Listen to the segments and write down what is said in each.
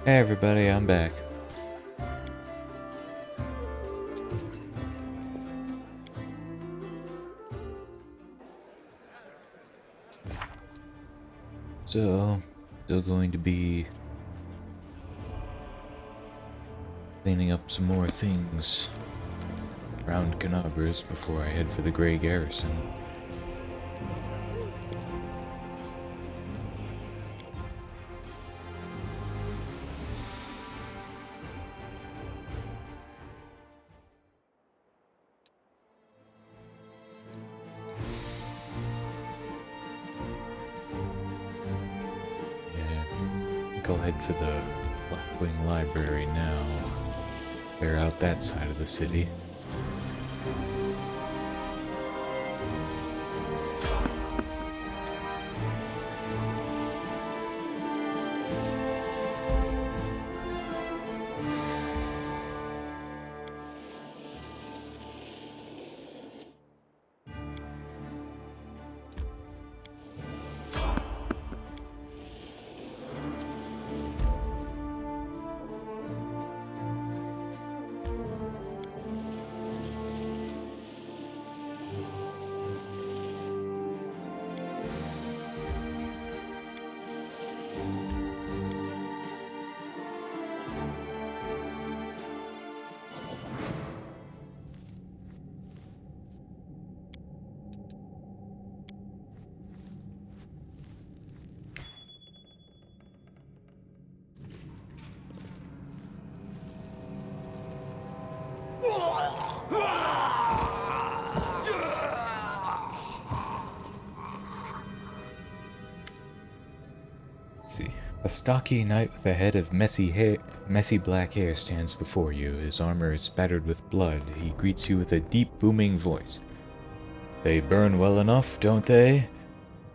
Hey everybody, I'm back. So, still going to be cleaning up some more things around Kenabres before I head for the Grey Garrison. Yeah, I think I'll head for the Blackwing Library now. Clear out that side of the city. A stocky knight with a head of messy black hair stands before you. His armor is spattered with blood. He greets you with a deep, booming voice. They burn well enough, don't they?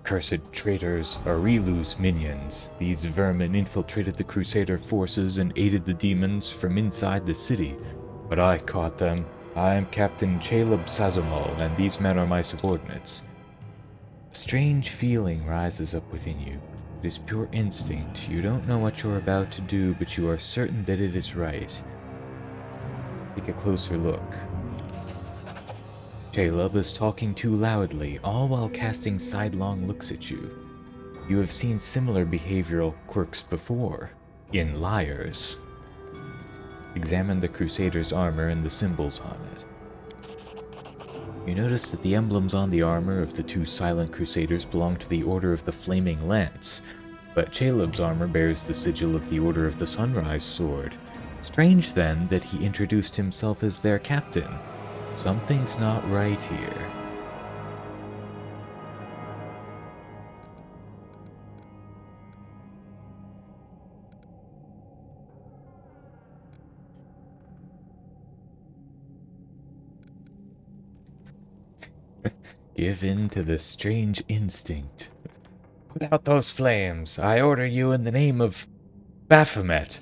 Cursed traitors, Arilu's minions. These vermin infiltrated the Crusader forces and aided the demons from inside the city. But I caught them. I am Captain Caleb Sazumal, and these men are my subordinates. A strange feeling rises up within you. It is pure instinct. You don't know what you're about to do, but you are certain that it is right. Take a closer look. Caleb is talking too loudly, all while casting sidelong looks at you. You have seen similar behavioral quirks before, in liars. Examine the Crusader's armor and the symbols on it. You notice that the emblems on the armor of the two silent Crusaders belong to the Order of the Flaming Lance, but Caleb's armor bears the sigil of the Order of the Sunrise Sword. Strange, then, that he introduced himself as their captain. Something's not right here. Give in to the strange instinct. Put out those flames. I order you in the name of Baphomet.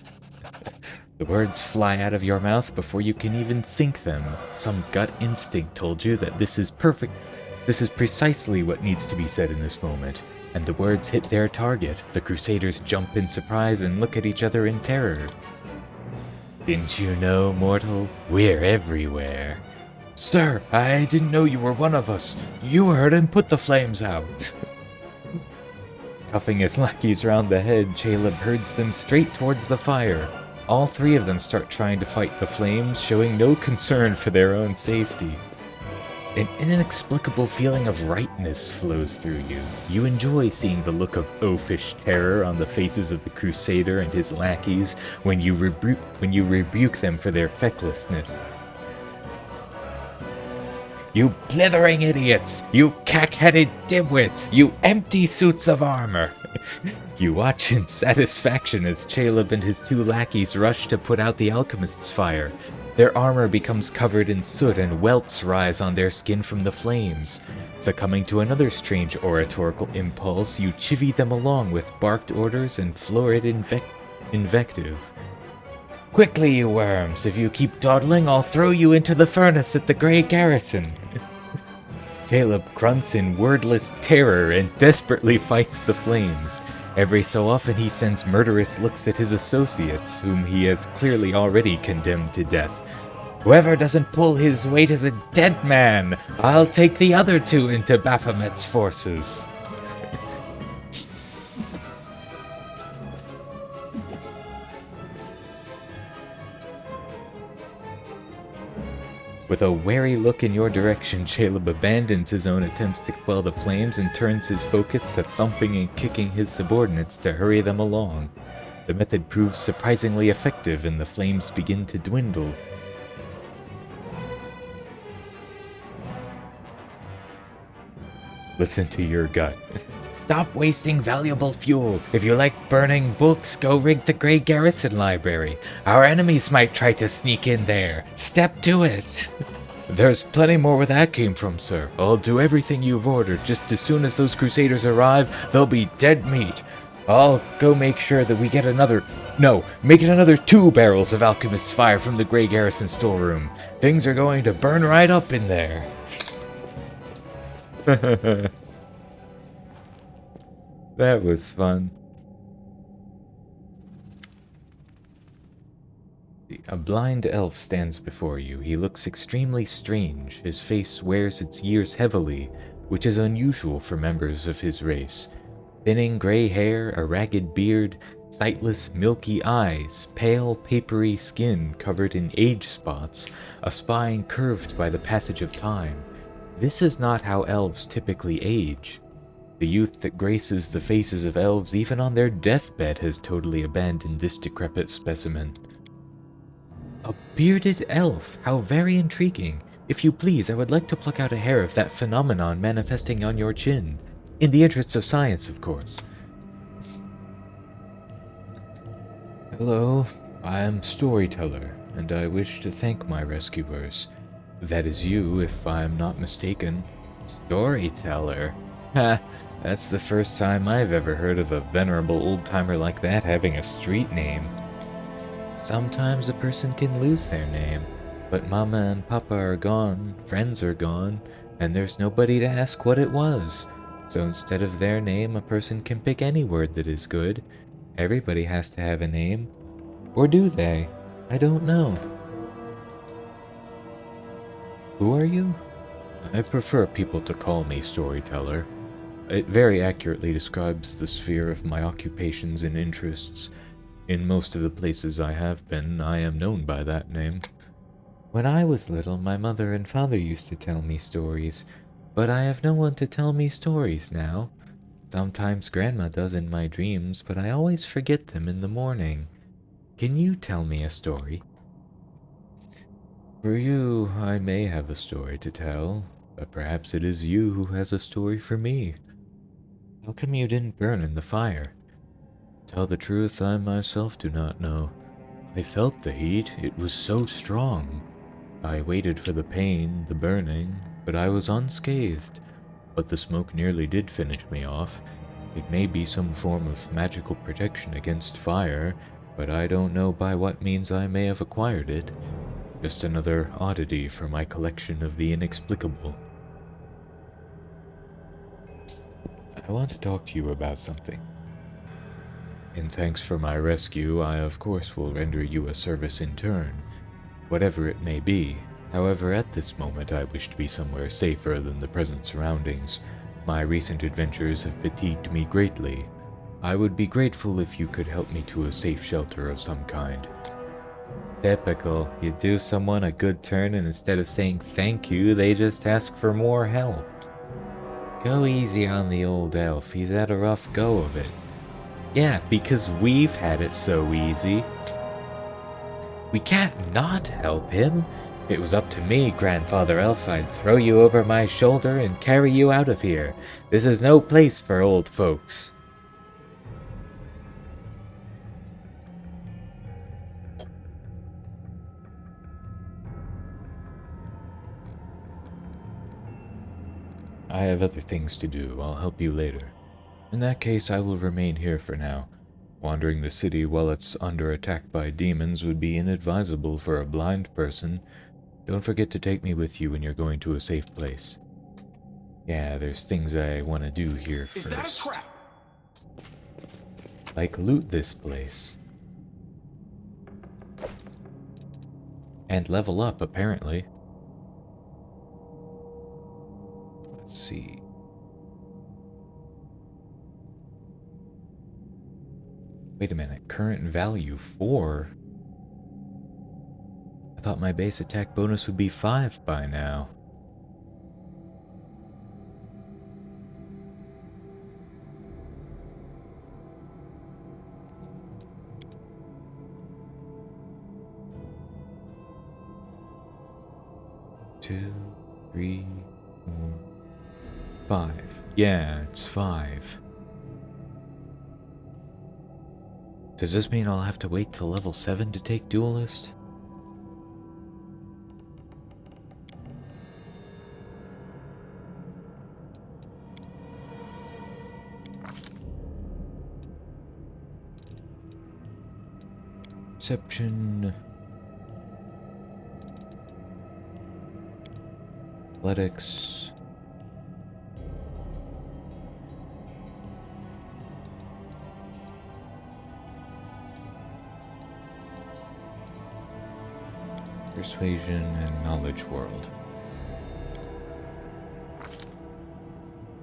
The words fly out of your mouth before you can even think them. Some gut instinct told you that this is perfect. This is precisely what needs to be said in this moment. And the words hit their target. The Crusaders jump in surprise and look at each other in terror. Didn't you know, mortal? We're everywhere. Sir, I didn't know you were one of us. You heard him put the flames out. Cuffing his lackeys round the head, Caleb herds them straight towards the fire. All three of them start trying to fight the flames, showing no concern for their own safety. An inexplicable feeling of rightness flows through you. You enjoy seeing the look of oafish terror on the faces of the Crusader and his lackeys when you rebuke them for their fecklessness. You blithering idiots! You cack-headed dimwits! You empty suits of armor! You watch in satisfaction as Caleb and his two lackeys rush to put out the alchemist's fire. Their armor becomes covered in soot and welts rise on their skin from the flames. Succumbing to another strange oratorical impulse, you chivvy them along with barked orders and florid invective. Quickly, you worms! If you keep dawdling, I'll throw you into the furnace at the Grey Garrison! Caleb grunts in wordless terror and desperately fights the flames. Every so often he sends murderous looks at his associates, whom he has clearly already condemned to death. Whoever doesn't pull his weight is a dead man. I'll take the other two into Baphomet's forces. With a wary look in your direction, Caleb abandons his own attempts to quell the flames and turns his focus to thumping and kicking his subordinates to hurry them along. The method proves surprisingly effective and the flames begin to dwindle. Listen to your gut. Stop wasting valuable fuel. If you like burning books, go rig the Grey Garrison Library. Our enemies might try to sneak in there. Step to it. There's plenty more where that came from, sir. I'll do everything you've ordered. Just as soon as those crusaders arrive, they'll be dead meat. I'll go make sure that we get make it another 2 barrels of alchemist's fire from the Grey Garrison storeroom. Things are going to burn right up in there. That was fun. A blind elf stands before you. He looks extremely strange. His face wears its years heavily, which is unusual for members of his race. Thinning gray hair, a ragged beard, sightless, milky eyes, pale, papery skin covered in age spots, a spine curved by the passage of time. This is not how elves typically age. The youth that graces the faces of elves even on their deathbed has totally abandoned this decrepit specimen. A bearded elf! How very intriguing. If you please, I would like to pluck out a hair of that phenomenon manifesting on your chin. In the interests of science, of course. Hello, I am Storyteller, and I wish to thank my rescuers. That is you, if I am not mistaken. Storyteller? Ha, that's the first time I've ever heard of a venerable old-timer like that having a street name. Sometimes a person can lose their name, but Mama and Papa are gone, friends are gone, and there's nobody to ask what it was. So instead of their name, a person can pick any word that is good. Everybody has to have a name. Or do they? I don't know. Who are you? I prefer people to call me Storyteller. It very accurately describes the sphere of my occupations and interests. In most of the places I have been, I am known by that name. When I was little, my mother and father used to tell me stories, but I have no one to tell me stories now. Sometimes Grandma does in my dreams, but I always forget them in the morning. Can you tell me a story? For you, I may have a story to tell, but perhaps it is you who has a story for me. How come you didn't burn in the fire? Tell the truth, I myself do not know. I felt the heat, it was so strong. I waited for the pain, the burning, but I was unscathed. But the smoke nearly did finish me off. It may be some form of magical protection against fire, but I don't know by what means I may have acquired it. Just another oddity for my collection of the inexplicable. I want to talk to you about something. In thanks for my rescue, I of course will render you a service in turn, whatever it may be. However, at this moment I wish to be somewhere safer than the present surroundings. My recent adventures have fatigued me greatly. I would be grateful if you could help me to a safe shelter of some kind. Typical. You do someone a good turn and instead of saying thank you, they just ask for more help. Go easy on the old elf, he's had a rough go of it. Yeah, because we've had it so easy. We can't not help him. If it was up to me, Grandfather Elf, I'd throw you over my shoulder and carry you out of here. This is no place for old folks. I have other things to do. I'll help you later. In that case, I will remain here for now. Wandering the city while it's under attack by demons would be inadvisable for a blind person. Don't forget to take me with you when you're going to a safe place. Yeah, there's things I want to do here first. Is that a trap? like, loot this place. And level up, apparently. Let's see. Wait a minute, current value 4? I thought my base attack bonus would be 5 by now. Two, 3, 4, 5. Yeah, it's 5. Does this mean I'll have to wait till level 7 to take duelist? Perception, athletics, persuasion, and knowledge world.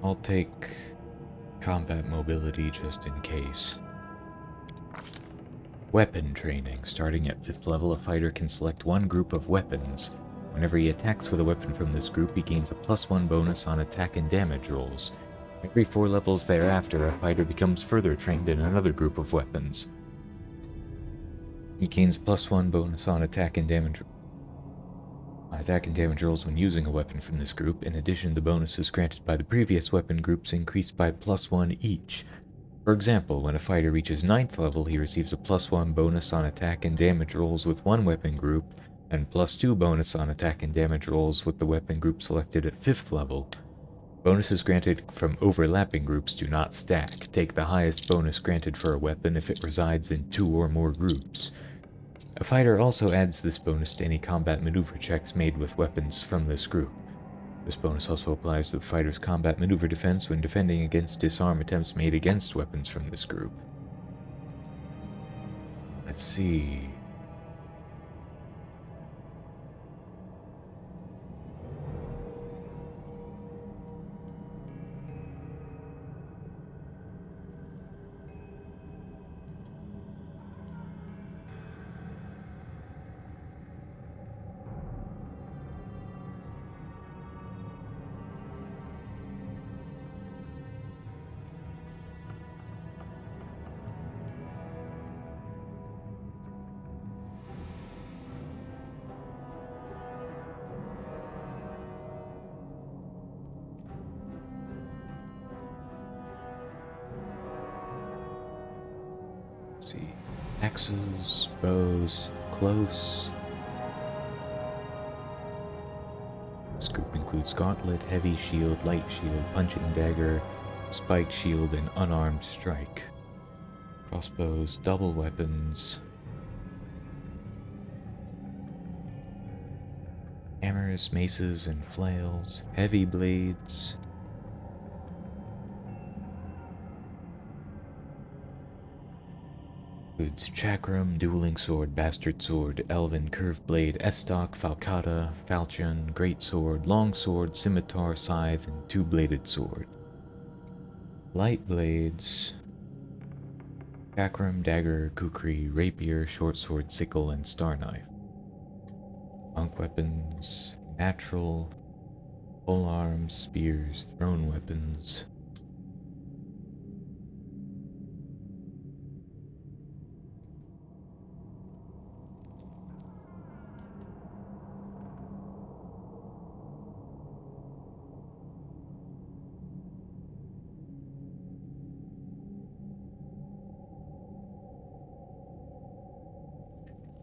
I'll take combat mobility just in case. Weapon training. Starting at 5th level, a fighter can select one group of weapons. Whenever he attacks with a weapon from this group, he gains a +1 bonus on attack and damage rolls. Every 4 levels thereafter, a fighter becomes further trained in another group of weapons. He gains +1 bonus on attack and damage rolls when using a weapon from this group. In addition, the bonuses granted by the previous weapon groups increase by +1 each. For example, when a fighter reaches 9th level, he receives a +1 bonus on attack and damage rolls with one weapon group, and +2 bonus on attack and damage rolls with the weapon group selected at 5th level. Bonuses granted from overlapping groups do not stack. Take the highest bonus granted for a weapon if it resides in 2 or more groups. A fighter also adds this bonus to any combat maneuver checks made with weapons from this group. This bonus also applies to the fighter's combat maneuver defense when defending against disarm attempts made against weapons from this group. Let's see. See, axes, bows, close. This group includes gauntlet, heavy shield, light shield, punching dagger, spike shield, and unarmed strike. Crossbows, double weapons, hammers, maces, and flails, heavy blades. Includes chakram, dueling sword, bastard sword, elven curved blade, estoc, falcata, falchion, greatsword, longsword, scimitar, scythe, and two-bladed sword. Light blades, chakram, dagger, kukri, rapier, short sword, sickle, and star knife. Monk weapons, natural, pole arms, spears, thrown weapons.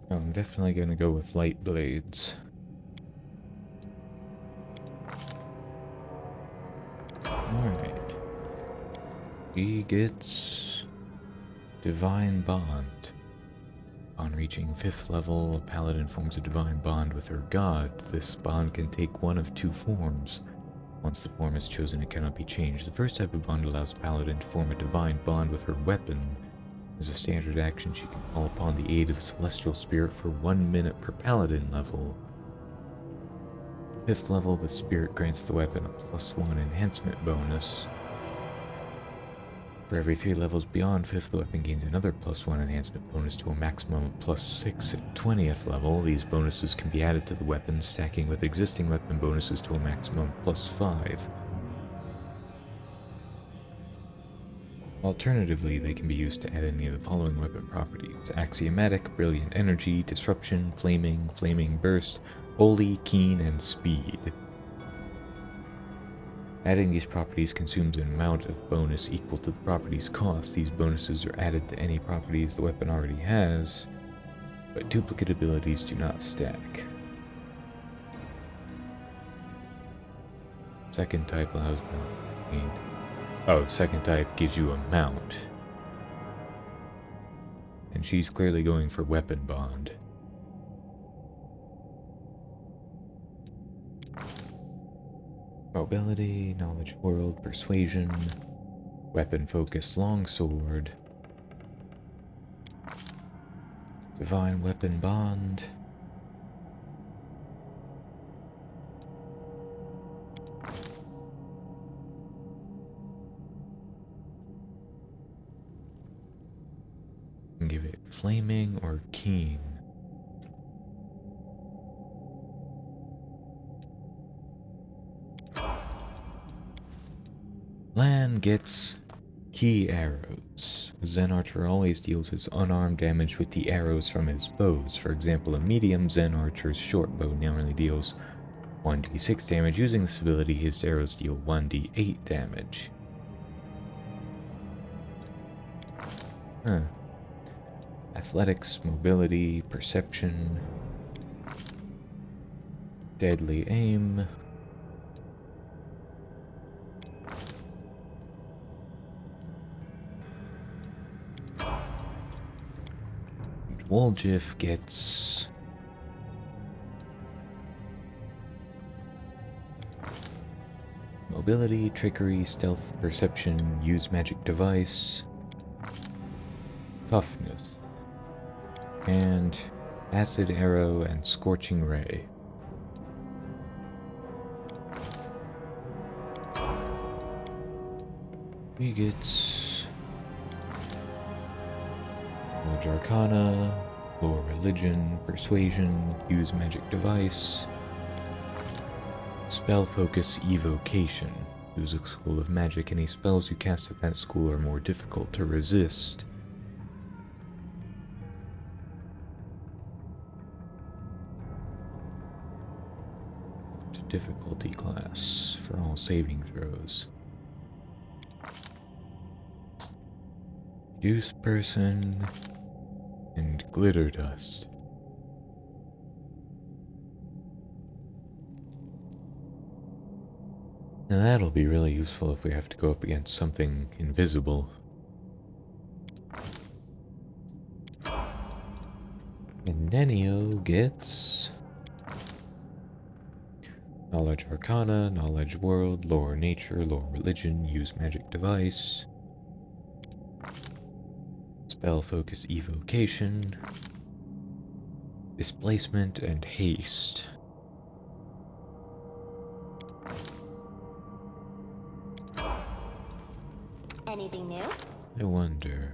I'm definitely gonna go with light blades. Alright. He gets Divine Bond. On reaching 5th level, a paladin forms a divine bond with her god. This bond can take one of 2 forms. Once the form is chosen, it cannot be changed. The first type of bond allows a paladin to form a divine bond with her weapon. As a standard action, she can call upon the aid of a celestial spirit for 1 minute per paladin level. 5th level, the spirit grants the weapon a +1 enhancement bonus. For every 3 levels beyond 5th, the weapon gains another +1 enhancement bonus to a maximum of +6 at 20th level. These bonuses can be added to the weapon, stacking with existing weapon bonuses to a maximum of +5. Alternatively, they can be used to add any of the following weapon properties: Axiomatic, Brilliant Energy, Disruption, Flaming, Flaming Burst, Holy, Keen, and Speed. Adding these properties consumes an amount of bonus equal to the property's cost. These bonuses are added to any properties the weapon already has, but duplicate abilities do not stack. Second type allows mount. Oh, the second type gives you a mount. And she's clearly going for weapon bond. Mobility, Knowledge World, Persuasion, Weapon Focus Longsword, Divine Weapon Bond, and give it Flaming or Keen. Lan gets Key Arrows. Zen Archer always deals his unarmed damage with the arrows from his bows. For example, a medium Zen Archer's short bow normally deals 1d6 damage. Using this ability, his arrows deal 1d8 damage. Athletics, Mobility, Perception, Deadly Aim, Woljif gets Mobility, Trickery, Stealth, Perception, Use Magic Device, Toughness, and Acid Arrow and Scorching Ray. He gets Knowledge Arcana, Lore Religion, Persuasion, Use Magic Device, Spell Focus Evocation. Use a school of magic. Any spells you cast at that school are more difficult to resist. Up to difficulty class for all saving throws. Use Person and Glitter Dust. Now that'll be really useful if we have to go up against something invisible. And Nenio gets Knowledge Arcana, Knowledge World, Lore Nature, Lore Religion, Use Magic Device, Spell Focus Evocation, Displacement, and Haste. Anything new? I wonder.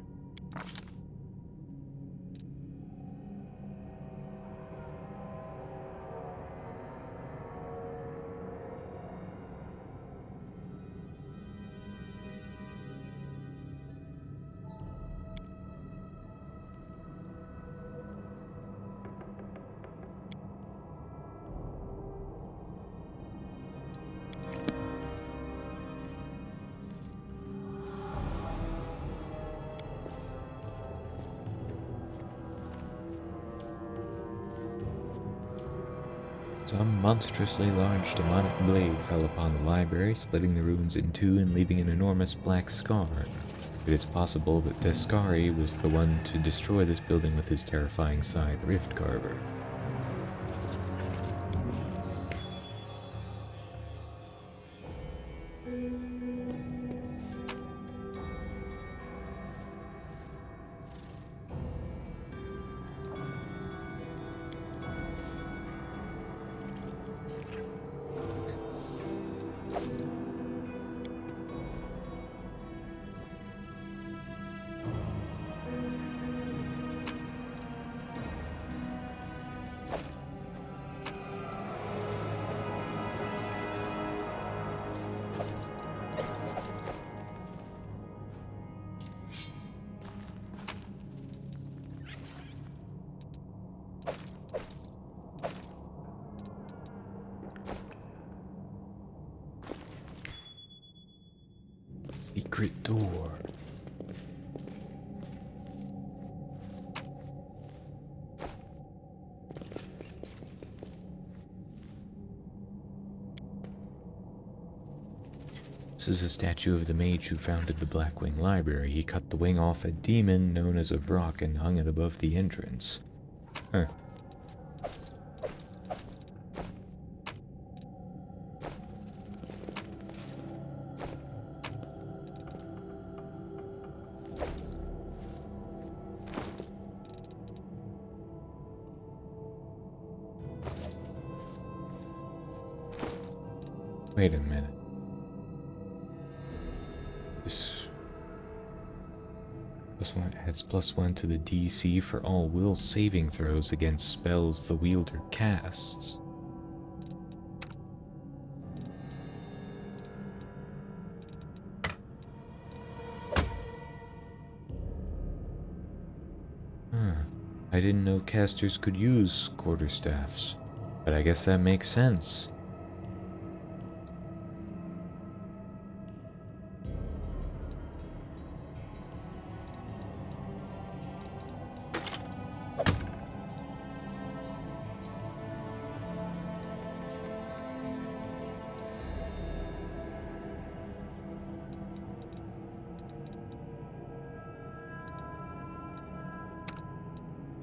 Some monstrously large demonic blade fell upon the library, splitting the ruins in two and leaving an enormous black scar. It is possible that Descari was the one to destroy this building with his terrifying scythe Rift Carver. secret door. This is a statue of the mage who founded the Blackwing Library. He cut the wing off a demon known as a Vrock and hung it above the entrance. Huh. Wait a minute. This +1 adds +1 to the DC for all will saving throws against spells the wielder casts. I didn't know casters could use quarterstaffs, but I guess that makes sense.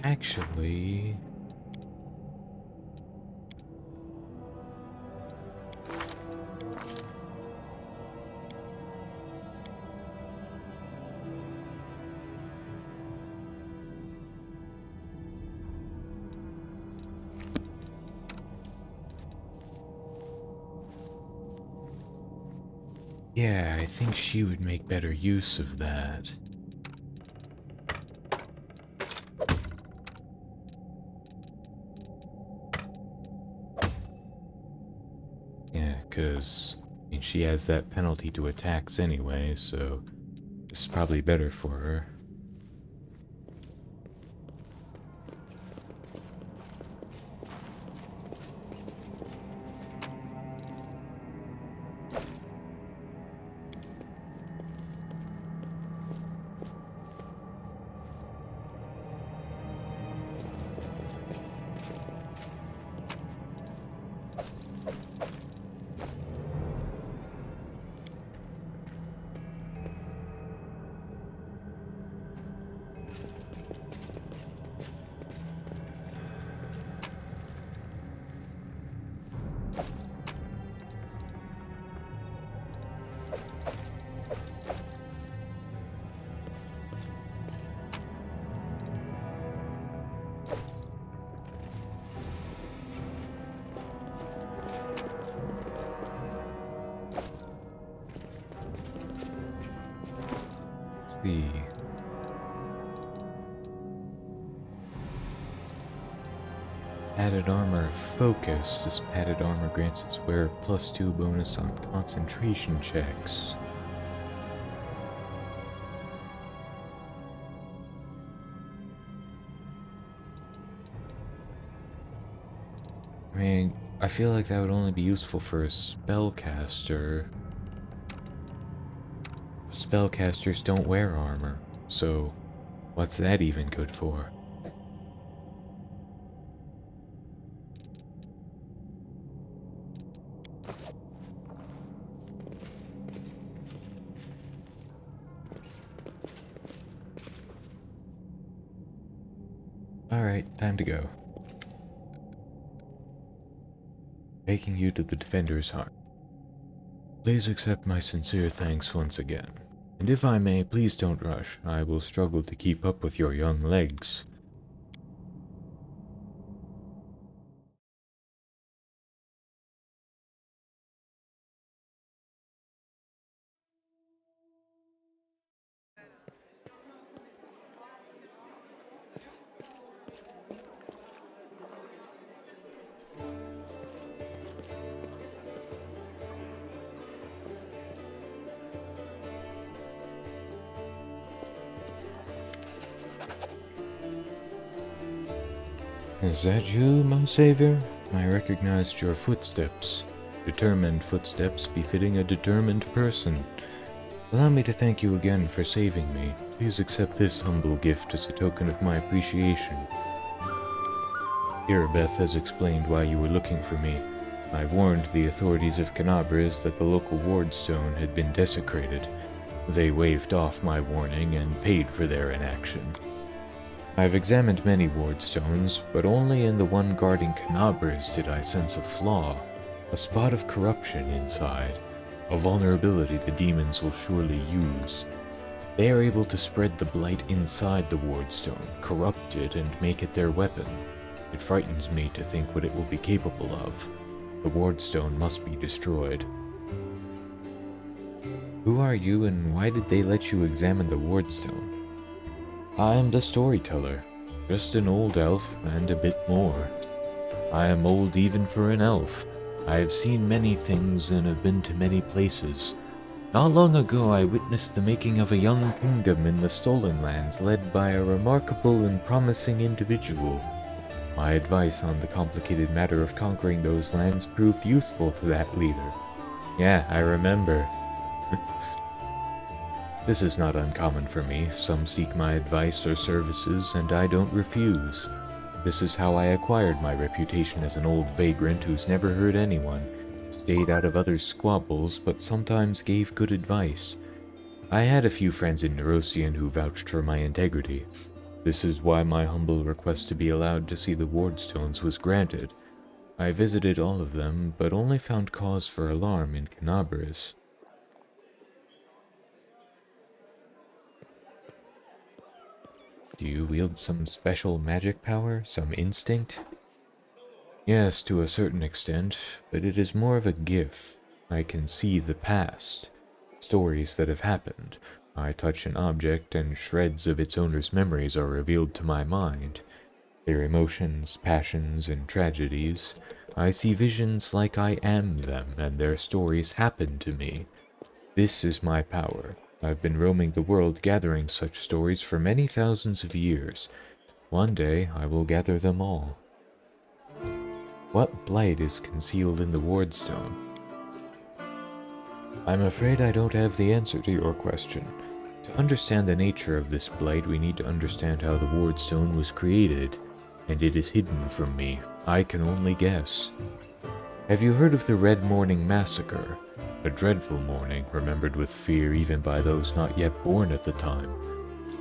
Actually... yeah, I think she would make better use of that. Because, I mean, she has that penalty to attacks anyway, so it's probably better for her. See. Padded armor focus. This padded armor grants its wearer +2 bonus on concentration checks. I mean, I feel like that would only be useful for a spellcaster. Spellcasters don't wear armor, so what's that even good for? Alright, time to go. Taking you to the Defender's Heart. Please accept my sincere thanks once again. And if I may, please don't rush. I will struggle to keep up with your young legs. Is that you, my savior? I recognized your footsteps. Determined footsteps befitting a determined person. Allow me to thank you again for saving me. Please accept this humble gift as a token of my appreciation. Beth has explained why you were looking for me. I warned the authorities of Kenabres that the local wardstone had been desecrated. They waved off my warning and paid for their inaction. I've examined many wardstones, but only in the one guarding Kenabres did I sense a flaw, a spot of corruption inside, a vulnerability the demons will surely use. They are able to spread the blight inside the wardstone, corrupt it, and make it their weapon. It frightens me to think what it will be capable of. The wardstone must be destroyed. Who are you, and why did they let you examine the wardstone? I am the Storyteller, just an old elf and a bit more. I am old even for an elf. I have seen many things and have been to many places. Not long ago I witnessed the making of a young kingdom in the Stolen Lands led by a remarkable and promising individual. My advice on the complicated matter of conquering those lands proved useful to that leader. Yeah, I remember. This is not uncommon for me. Some seek my advice or services, and I don't refuse. This is how I acquired my reputation as an old vagrant who's never hurt anyone, stayed out of others' squabbles, but sometimes gave good advice. I had a few friends in Nerosian who vouched for my integrity. This is why my humble request to be allowed to see the wardstones was granted. I visited all of them, but only found cause for alarm in Kenabres. Do you wield some special magic power, some instinct? Yes, to a certain extent, but it is more of a gift. I can see the past, stories that have happened. I touch an object and shreds of its owner's memories are revealed to my mind. Their emotions, passions, and tragedies. I see visions like I am them, and their stories happen to me. This is my power. I've been roaming the world gathering such stories for many thousands of years. One day I will gather them all. What blight is concealed in the wardstone? I'm afraid I don't have the answer to your question. To understand the nature of this blight, we need to understand how the wardstone was created, and it is hidden from me. I can only guess. Have you heard of the Red Morning Massacre? A dreadful morning, remembered with fear even by those not yet born at the time.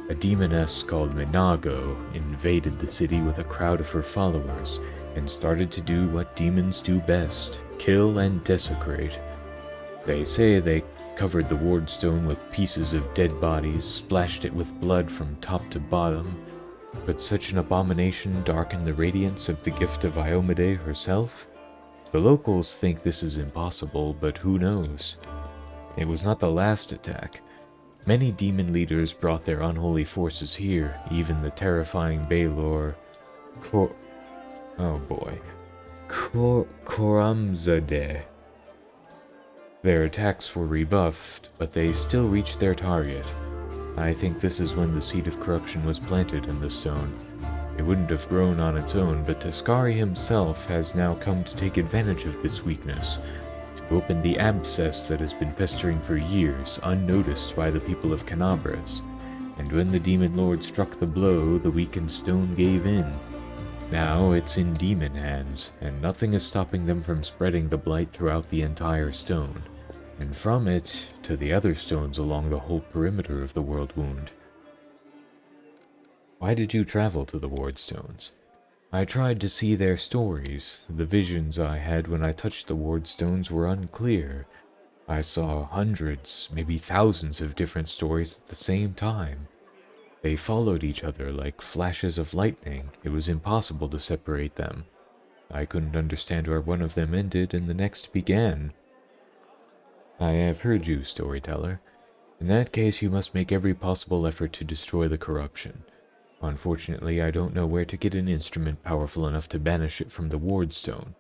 A demoness called Minago invaded the city with a crowd of her followers, and started to do what demons do best, kill and desecrate. They say they covered the wardstone with pieces of dead bodies, splashed it with blood from top to bottom. Could such an abomination darken the radiance of the gift of Iomade herself? The locals think this is impossible, but who knows? It was not the last attack. Many demon leaders brought their unholy forces here, even the terrifying Baylor Koramzadeh. Their attacks were rebuffed, but they still reached their target. I think this is when the seed of corruption was planted in the stone. It wouldn't have grown on its own, but Tascari himself has now come to take advantage of this weakness, to open the abscess that has been festering for years, unnoticed by the people of Kenabres. And when the demon lord struck the blow, the weakened stone gave in. Now it's in demon hands, and nothing is stopping them from spreading the blight throughout the entire stone, and from it to the other stones along the whole perimeter of the world wound. Why did you travel to the wardstones? I tried to see their stories. The visions I had when I touched the wardstones were unclear. I saw hundreds, maybe thousands of different stories at the same time. They followed each other like flashes of lightning. It was impossible to separate them. I couldn't understand where one of them ended and the next began. I have heard you, Storyteller. In that case, you must make every possible effort to destroy the corruption. Unfortunately, I don't know where to get an instrument powerful enough to banish it from the wardstone.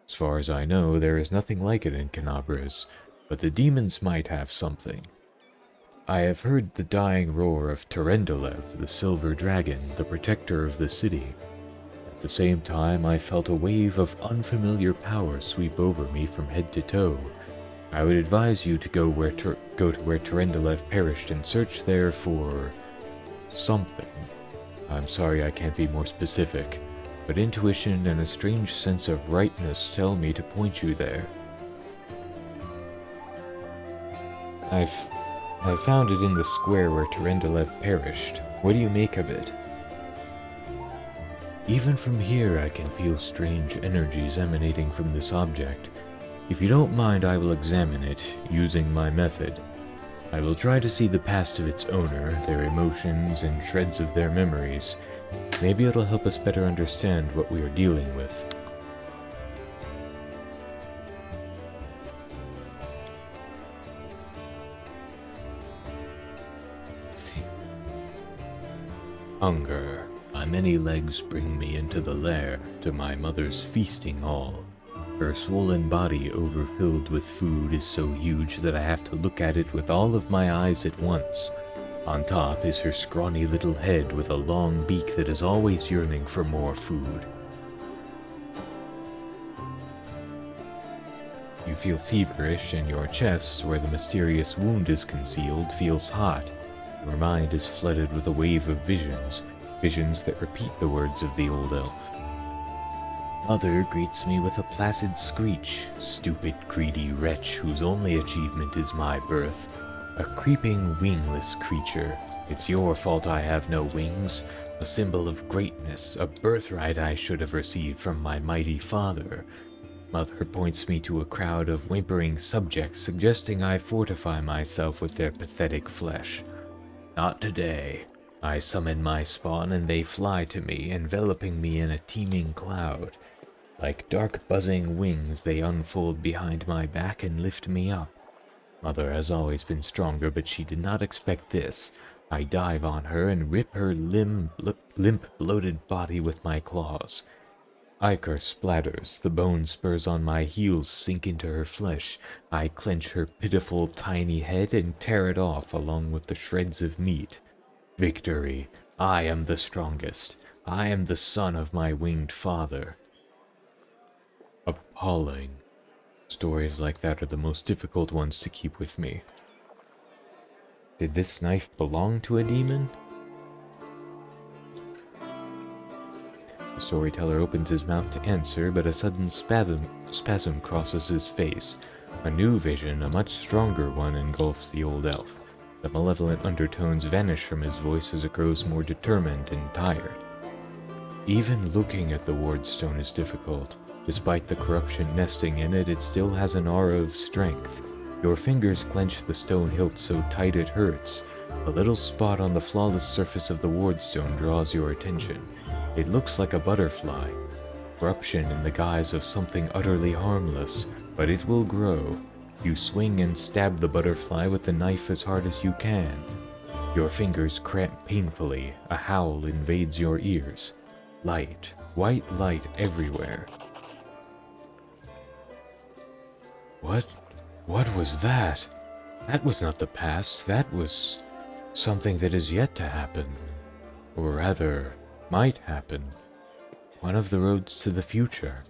As far as I know, there is nothing like it in Kenabres, but the demons might have something. I have heard the dying roar of Terendelev, the silver dragon, the protector of the city. At the same time, I felt a wave of unfamiliar power sweep over me from head to toe. I would advise you to go to where Terendelev perished and search there for something. I'm sorry I can't be more specific, but intuition and a strange sense of rightness tell me to point you there. I found it in the square where Terendelev perished. What do you make of it? Even from here I can feel strange energies emanating from this object. If you don't mind, I will examine it, using my method. I will try to see the past of its owner, their emotions, and shreds of their memories. Maybe it'll help us better understand what we are dealing with. Hunger. My many legs bring me into the lair, to my mother's feasting hall. Her swollen body overfilled with food is so huge that I have to look at it with all of my eyes at once. On top is her scrawny little head with a long beak that is always yearning for more food. You feel feverish, and your chest, where the mysterious wound is concealed, feels hot. Your mind is flooded with a wave of visions that repeat the words of the old elf. Mother greets me with a placid screech, stupid, greedy wretch whose only achievement is my birth. A creeping, wingless creature. It's your fault I have no wings. A symbol of greatness, a birthright I should have received from my mighty father. Mother points me to a crowd of whimpering subjects, suggesting I fortify myself with their pathetic flesh. Not today. I summon my spawn and they fly to me, enveloping me in a teeming cloud. Like dark buzzing wings, they unfold behind my back and lift me up. Mother has always been stronger, but she did not expect this. I dive on her and rip her limp, bloated body with my claws. Ichor splatters, the bone spurs on my heels sink into her flesh. I clench her pitiful tiny head and tear it off along with the shreds of meat. Victory! I am the strongest. I am the son of my winged father. Appalling. Stories like that are the most difficult ones to keep with me. Did this knife belong to a demon? The storyteller opens his mouth to answer, but a sudden spasm crosses his face. A new vision, a much stronger one, engulfs the old elf. The malevolent undertones vanish from his voice as it grows more determined and tired. Even looking at the wardstone is difficult. Despite the corruption nesting in it, it still has an aura of strength. Your fingers clench the stone hilt so tight it hurts. A little spot on the flawless surface of the wardstone draws your attention. It looks like a butterfly. Corruption in the guise of something utterly harmless, but it will grow. You swing and stab the butterfly with the knife as hard as you can. Your fingers cramp painfully. A howl invades your ears. Light, white light everywhere. What was that? That was not the past, that was something that is yet to happen. Or rather, might happen. One of the roads to the future.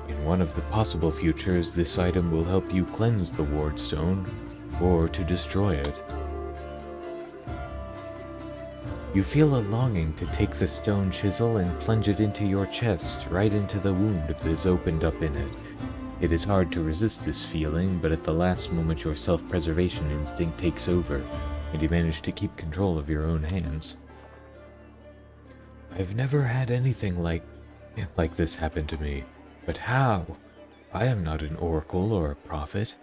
In one of the possible futures, this item will help you cleanse the wardstone, or to destroy it. You feel a longing to take the stone chisel and plunge it into your chest, right into the wound that is opened up in it. It is hard to resist this feeling, but at the last moment your self-preservation instinct takes over, and you manage to keep control of your own hands. I've never had anything like this happen to me, but how? I am not an oracle or a prophet.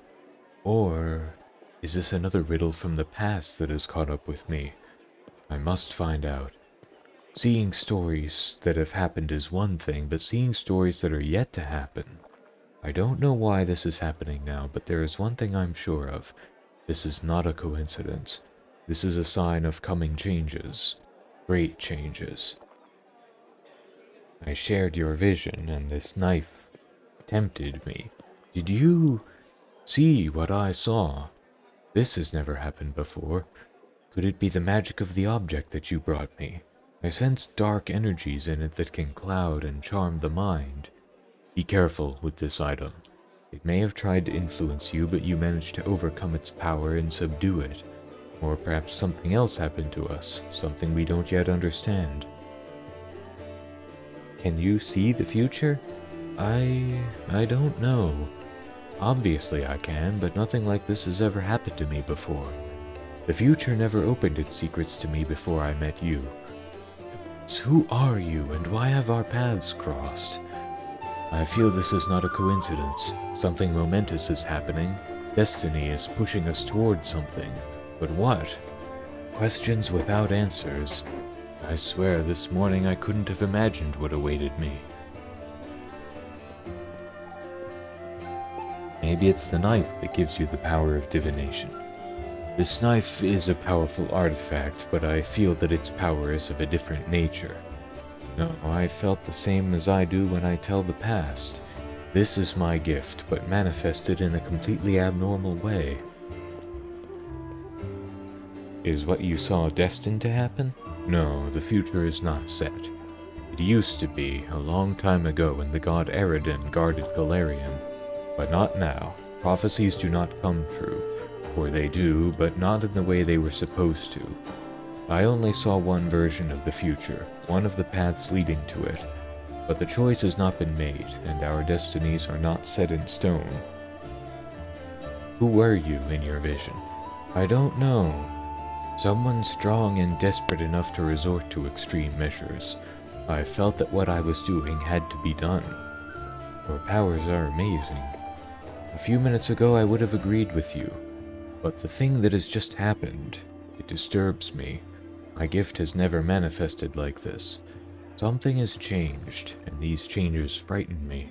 Or is this another riddle from the past that has caught up with me? I must find out. Seeing stories that have happened is one thing, but seeing stories that are yet to happen. I don't know why this is happening now, but there is one thing I'm sure of. This is not a coincidence. This is a sign of coming changes. Great changes. I shared your vision, and this knife tempted me. Did you see what I saw? This has never happened before. Could it be the magic of the object that you brought me? I sense dark energies in it that can cloud and charm the mind. Be careful with this item. It may have tried to influence you, but you managed to overcome its power and subdue it. Or perhaps something else happened to us, something we don't yet understand. Can you see the future? I don't know. Obviously I can, but nothing like this has ever happened to me before. The future never opened its secrets to me before I met you. So who are you, and why have our paths crossed? I feel this is not a coincidence. Something momentous is happening. Destiny is pushing us towards something. But what? Questions without answers. I swear this morning I couldn't have imagined what awaited me. Maybe it's the knife that gives you the power of divination. This knife is a powerful artifact, but I feel that its power is of a different nature. No, I felt the same as I do when I tell the past. This is my gift, but manifested in a completely abnormal way. Is what you saw destined to happen? No, the future is not set. It used to be, a long time ago when the god Eridan guarded Galarian. But not now. Prophecies do not come true. Or they do, but not in the way they were supposed to. I only saw one version of the future, one of the paths leading to it. But the choice has not been made, and our destinies are not set in stone. Who were you in your vision? I don't know. Someone strong and desperate enough to resort to extreme measures. I felt that what I was doing had to be done. Your powers are amazing. A few minutes ago I would have agreed with you. But the thing that has just happened, it disturbs me. My gift has never manifested like this. Something has changed, and these changes frighten me.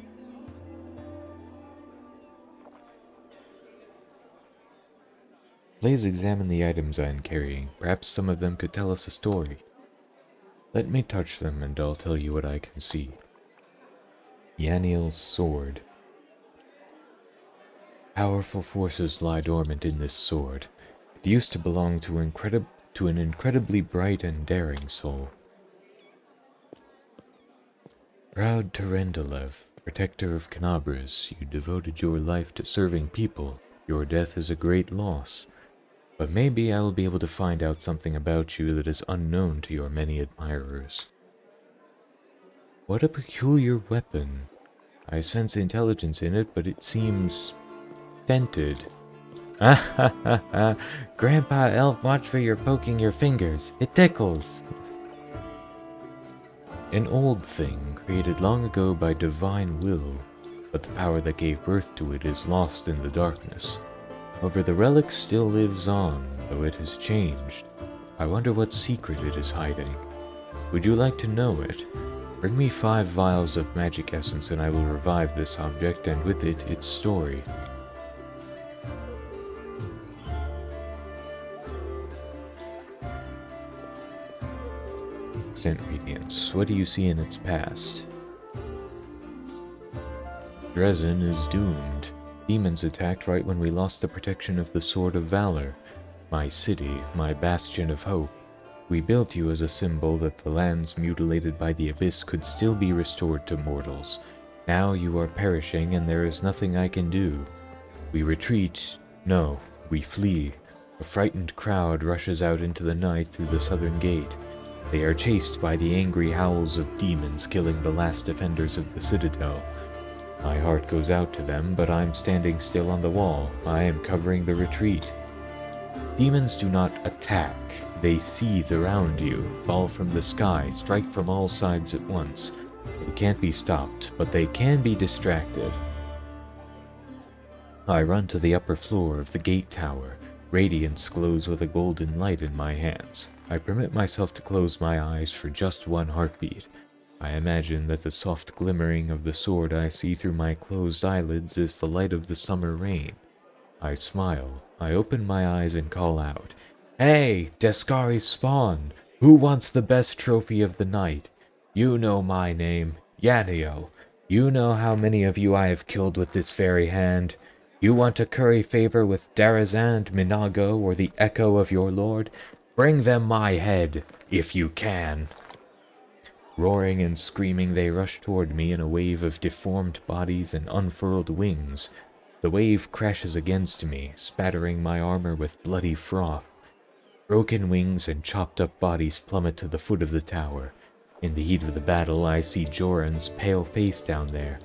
Please examine the items I am carrying. Perhaps some of them could tell us a story. Let me touch them, and I'll tell you what I can see. Yaniel's sword. Powerful forces lie dormant in this sword. It used to belong to an incredibly bright and daring soul. Proud Terendelev, protector of Kenabres, you devoted your life to serving people. Your death is a great loss. But maybe I will be able to find out something about you that is unknown to your many admirers. What a peculiar weapon. I sense intelligence in it, but it seems dented. Ah ha ha ha! Grandpa Elf, watch where you're poking your fingers. It tickles! An old thing, created long ago by divine will, but the power that gave birth to it is lost in the darkness. However, the relic still lives on, though it has changed. I wonder what secret it is hiding. Would you like to know it? Bring me 5 vials of magic essence and I will revive this object, and with it, its story. Scent Radiance. What do you see in its past? Dresden is doomed. Demons attacked right when we lost the protection of the Sword of Valor. My city, my bastion of hope. We built you as a symbol that the lands mutilated by the Abyss could still be restored to mortals. Now you are perishing and there is nothing I can do. We retreat. No, we flee. A frightened crowd rushes out into the night through the southern gate. They are chased by the angry howls of demons killing the last defenders of the citadel. My heart goes out to them, but I'm standing still on the wall. I am covering the retreat. Demons do not attack. They seethe around you, fall from the sky, strike from all sides at once. They can't be stopped, but they can be distracted. I run to the upper floor of the gate tower. Radiance glows with a golden light in my hands. I permit myself to close my eyes for just one heartbeat. I imagine that the soft glimmering of the sword I see through my closed eyelids is the light of the summer rain. I smile. I open my eyes and call out, "Hey, Deskari Spawn! Who wants the best trophy of the night? You know my name, Yaniel. You know how many of you I have killed with this very hand. You want to curry favor with Darazand, Minago, or the echo of your lord? Bring them my head, if you can." Roaring and screaming, they rush toward me in a wave of deformed bodies and unfurled wings. The wave crashes against me, spattering my armor with bloody froth. Broken wings and chopped-up bodies plummet to the foot of the tower. In the heat of the battle, I see Joran's pale face down there.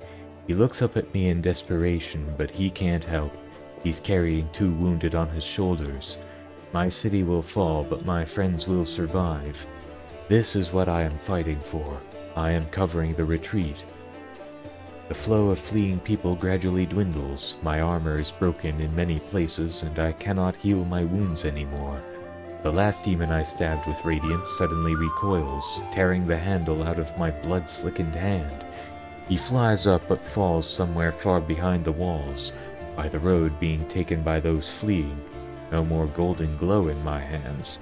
He looks up at me in desperation, but he can't help. He's carrying 2 wounded on his shoulders. My city will fall, but my friends will survive. This is what I am fighting for. I am covering the retreat. The flow of fleeing people gradually dwindles. My armor is broken in many places, and I cannot heal my wounds anymore. The last demon I stabbed with radiance suddenly recoils, tearing the handle out of my blood-slickened hand. He flies up but falls somewhere far behind the walls, by the road being taken by those fleeing. No more golden glow in my hands.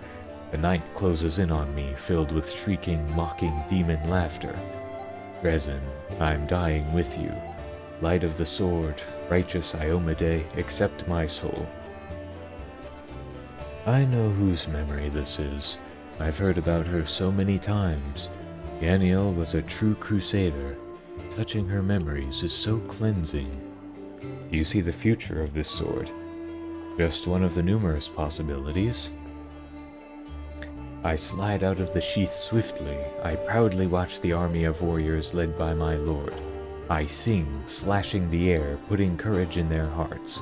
The night closes in on me, filled with shrieking, mocking demon laughter. Dresden, I'm dying with you. Light of the sword, righteous Iomade, accept my soul. I know whose memory this is. I've heard about her so many times. Yaniel was a true crusader. Touching her memories is so cleansing. Do you see the future of this sword? Just one of the numerous possibilities. I slide out of the sheath swiftly. I proudly watch the army of warriors led by my lord. I sing, slashing the air, putting courage in their hearts.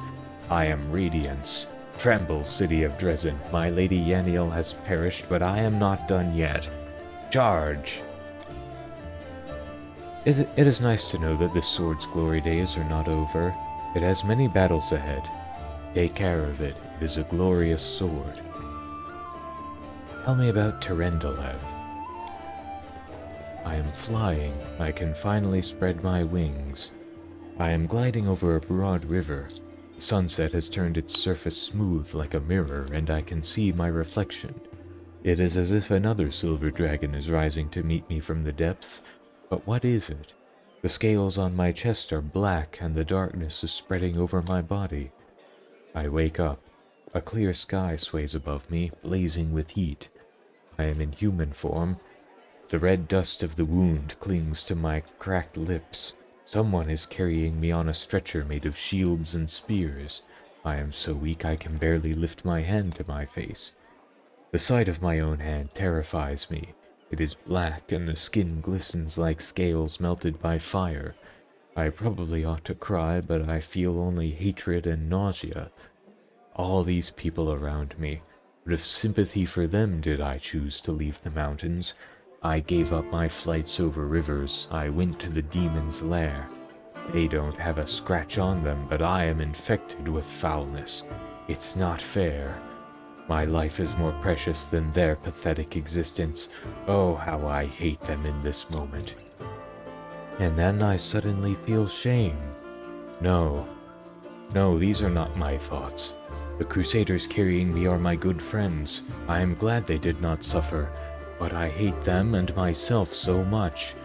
I am radiance. Tremble, city of Dresden. My lady Yaniel has perished, but I am not done yet. Charge! It is nice to know that this sword's glory days are not over. It has many battles ahead. Take care of it. It is a glorious sword. Tell me about Terendelev. I am flying. I can finally spread my wings. I am gliding over a broad river. The sunset has turned its surface smooth like a mirror, and I can see my reflection. It is as if another silver dragon is rising to meet me from the depths. But what is it? The scales on my chest are black, and the darkness is spreading over my body. I wake up. A clear sky sways above me, blazing with heat. I am in human form. The red dust of the wound clings to my cracked lips. Someone is carrying me on a stretcher made of shields and spears. I am so weak I can barely lift my hand to my face. The sight of my own hand terrifies me. It is black, and the skin glistens like scales melted by fire. I probably ought to cry, but I feel only hatred and nausea. All these people around me. Out of sympathy for them did I choose to leave the mountains. I gave up my flights over rivers. I went to the demon's lair. They don't have a scratch on them, but I am infected with foulness. It's not fair. My life is more precious than their pathetic existence. Oh, how I hate them in this moment. And then I suddenly feel shame. No, these are not my thoughts. The crusaders carrying me are my good friends. I am glad they did not suffer, but I hate them and myself so much.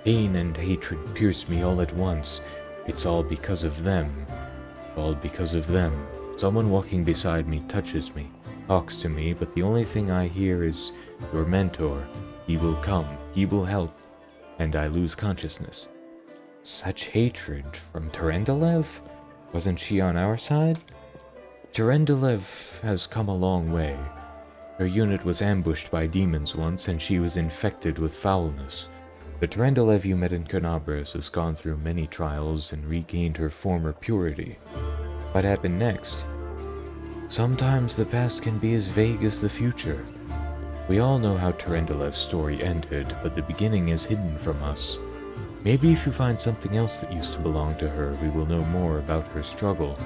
Pain and hatred pierce me all at once. It's all because of them. All because of them. Someone walking beside me touches me, talks to me, but the only thing I hear is, "Your mentor. He will come. He will help." And I lose consciousness. Such hatred from Terendelev? Wasn't she on our side? Terendelev has come a long way. Her unit was ambushed by demons once, and she was infected with foulness. The Terendelev you met in Kenabres has gone through many trials and regained her former purity. What happened next? Sometimes the past can be as vague as the future. We all know how Terendelev's story ended, but the beginning is hidden from us. Maybe if you find something else that used to belong to her, we will know more about her struggle.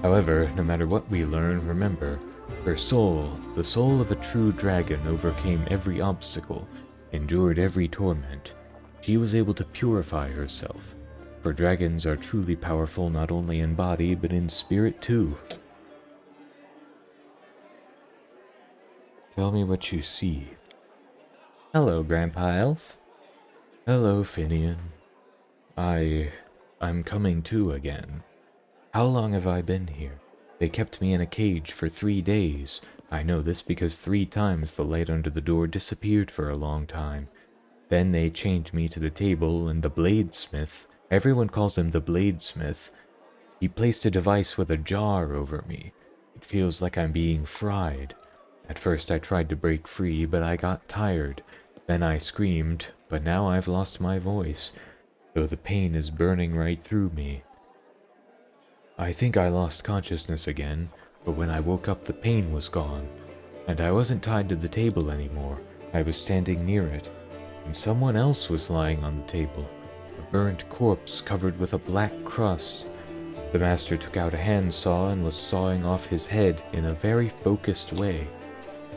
However, no matter what we learn, remember, her soul, the soul of a true dragon, overcame every obstacle, endured every torment. She was able to purify herself, for dragons are truly powerful not only in body, but in spirit too. Tell me what you see. Hello, Grandpa Elf. Hello, Finian. I'm coming to again. How long have I been here? They kept me in a cage for 3 days. I know this because 3 times the light under the door disappeared for a long time. Then they chained me to the table, and the bladesmith, everyone calls him the bladesmith, He placed a device with a jar over me. It feels like I'm being fried. At first I tried to break free, but I got tired. Then I screamed, but now I've lost my voice, though the pain is burning right through me. I think I lost consciousness again, but when I woke up the pain was gone, and I wasn't tied to the table anymore. I was standing near it, and someone else was lying on the table, a burnt corpse covered with a black crust. The master took out a handsaw and was sawing off his head in a very focused way.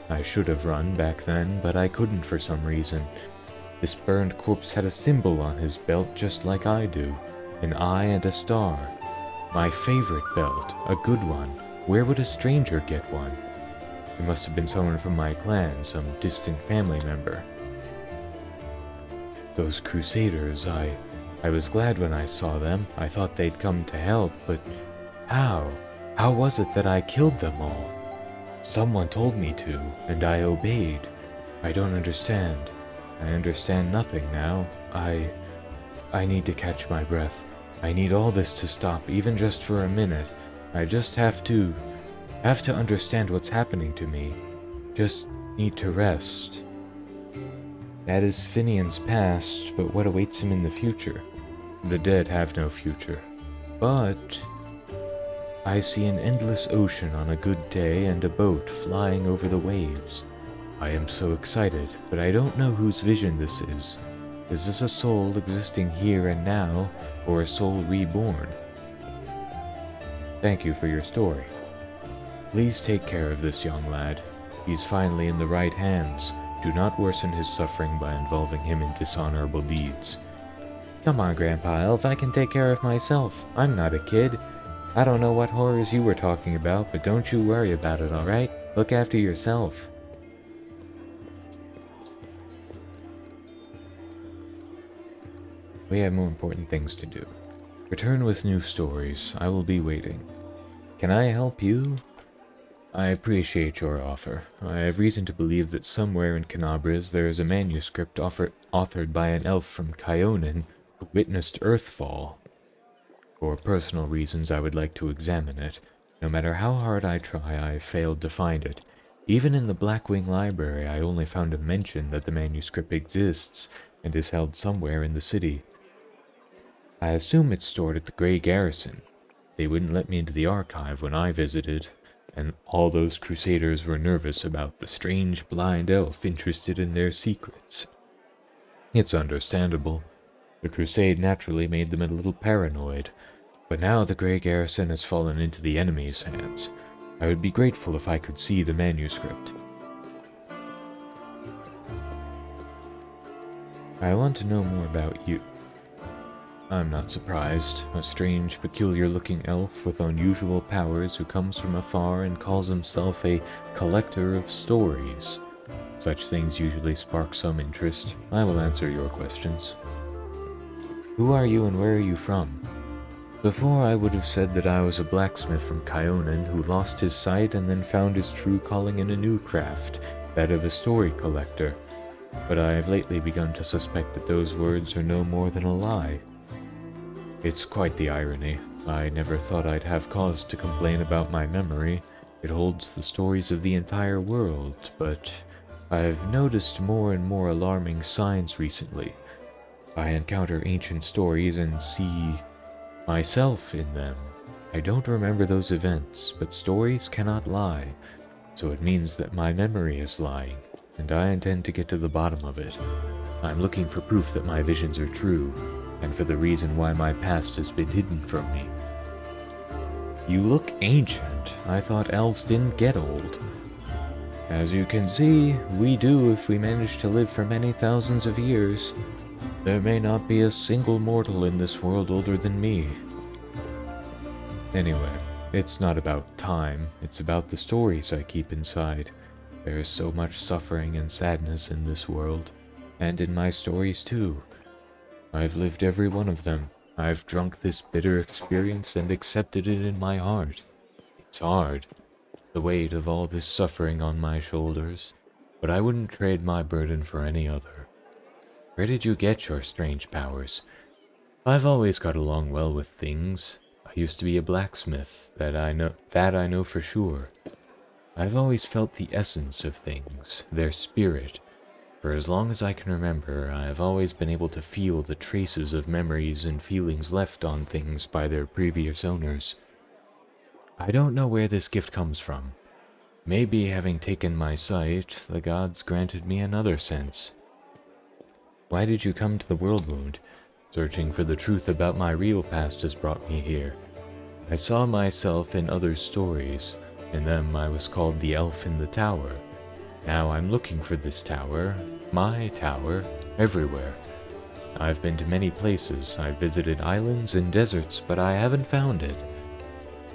I should have run back then, but I couldn't for some reason. This burned corpse had a symbol on his belt just like I do, an eye and a star. My favorite belt, a good one. Where would a stranger get one? It must have been someone from my clan, some distant family member. Those crusaders, I was glad when I saw them. I thought they'd come to help, but how? How was it that I killed them all? Someone told me to, and I obeyed. I don't understand. I understand nothing now. I need to catch my breath. I need all this to stop, even just for a minute. I just have to understand what's happening to me. Just need to rest. That is Finian's past, but what awaits him in the future? The dead have no future. But I see an endless ocean on a good day and a boat flying over the waves. I am so excited, but I don't know whose vision this is. Is this a soul existing here and now, or a soul reborn? Thank you for your story. Please take care of this young lad. He's finally in the right hands. Do not worsen his suffering by involving him in dishonorable deeds. Come on, Grandpa Elf, I can take care of myself. I'm not a kid. I don't know what horrors you were talking about, but don't you worry about it, alright? Look after yourself. We have more important things to do. Return with new stories. I will be waiting. Can I help you? I appreciate your offer. I have reason to believe that somewhere in Kenabres there is a manuscript authored by an elf from Kyonin who witnessed Earthfall. For personal reasons I would like to examine it. No matter how hard I try, I failed to find it. Even in the Blackwing Library I only found a mention that the manuscript exists and is held somewhere in the city. I assume it's stored at the Grey Garrison. They wouldn't let me into the archive when I visited, and all those crusaders were nervous about the strange blind elf interested in their secrets. It's understandable. The crusade naturally made them a little paranoid, but now the Grey Garrison has fallen into the enemy's hands. I would be grateful if I could see the manuscript. I want to know more about you. I'm not surprised. A strange, peculiar-looking elf with unusual powers who comes from afar and calls himself a collector of stories. Such things usually spark some interest. I will answer your questions. Who are you and where are you from? Before I would have said that I was a blacksmith from Kyonin who lost his sight and then found his true calling in a new craft, that of a story collector. But I have lately begun to suspect that those words are no more than a lie. It's quite the irony. I never thought I'd have cause to complain about my memory. It holds the stories of the entire world, but I've noticed more and more alarming signs recently. I encounter ancient stories and see myself in them. I don't remember those events, but stories cannot lie, so it means that my memory is lying, and I intend to get to the bottom of it. I'm looking for proof that my visions are true, and for the reason why my past has been hidden from me. You look ancient. I thought elves didn't get old. As you can see, we do if we manage to live for many thousands of years. There may not be a single mortal in this world older than me. Anyway, it's not about time, it's about the stories I keep inside. There is so much suffering and sadness in this world, and in my stories too. I've lived every one of them. I've drunk this bitter experience and accepted it in my heart. It's hard, the weight of all this suffering on my shoulders, but I wouldn't trade my burden for any other. Where did you get your strange powers? I've always got along well with things. I used to be a blacksmith, that I know for sure. I've always felt the essence of things, their spirit. For as long as I can remember, I have always been able to feel the traces of memories and feelings left on things by their previous owners. I don't know where this gift comes from. Maybe having taken my sight, the gods granted me another sense. Why did you come to the World Wound? Searching for the truth about my real past has brought me here. I saw myself in other stories. In them I was called the Elf in the Tower. Now I'm looking for this tower, my tower, everywhere. I've been to many places, I've visited islands and deserts, but I haven't found it.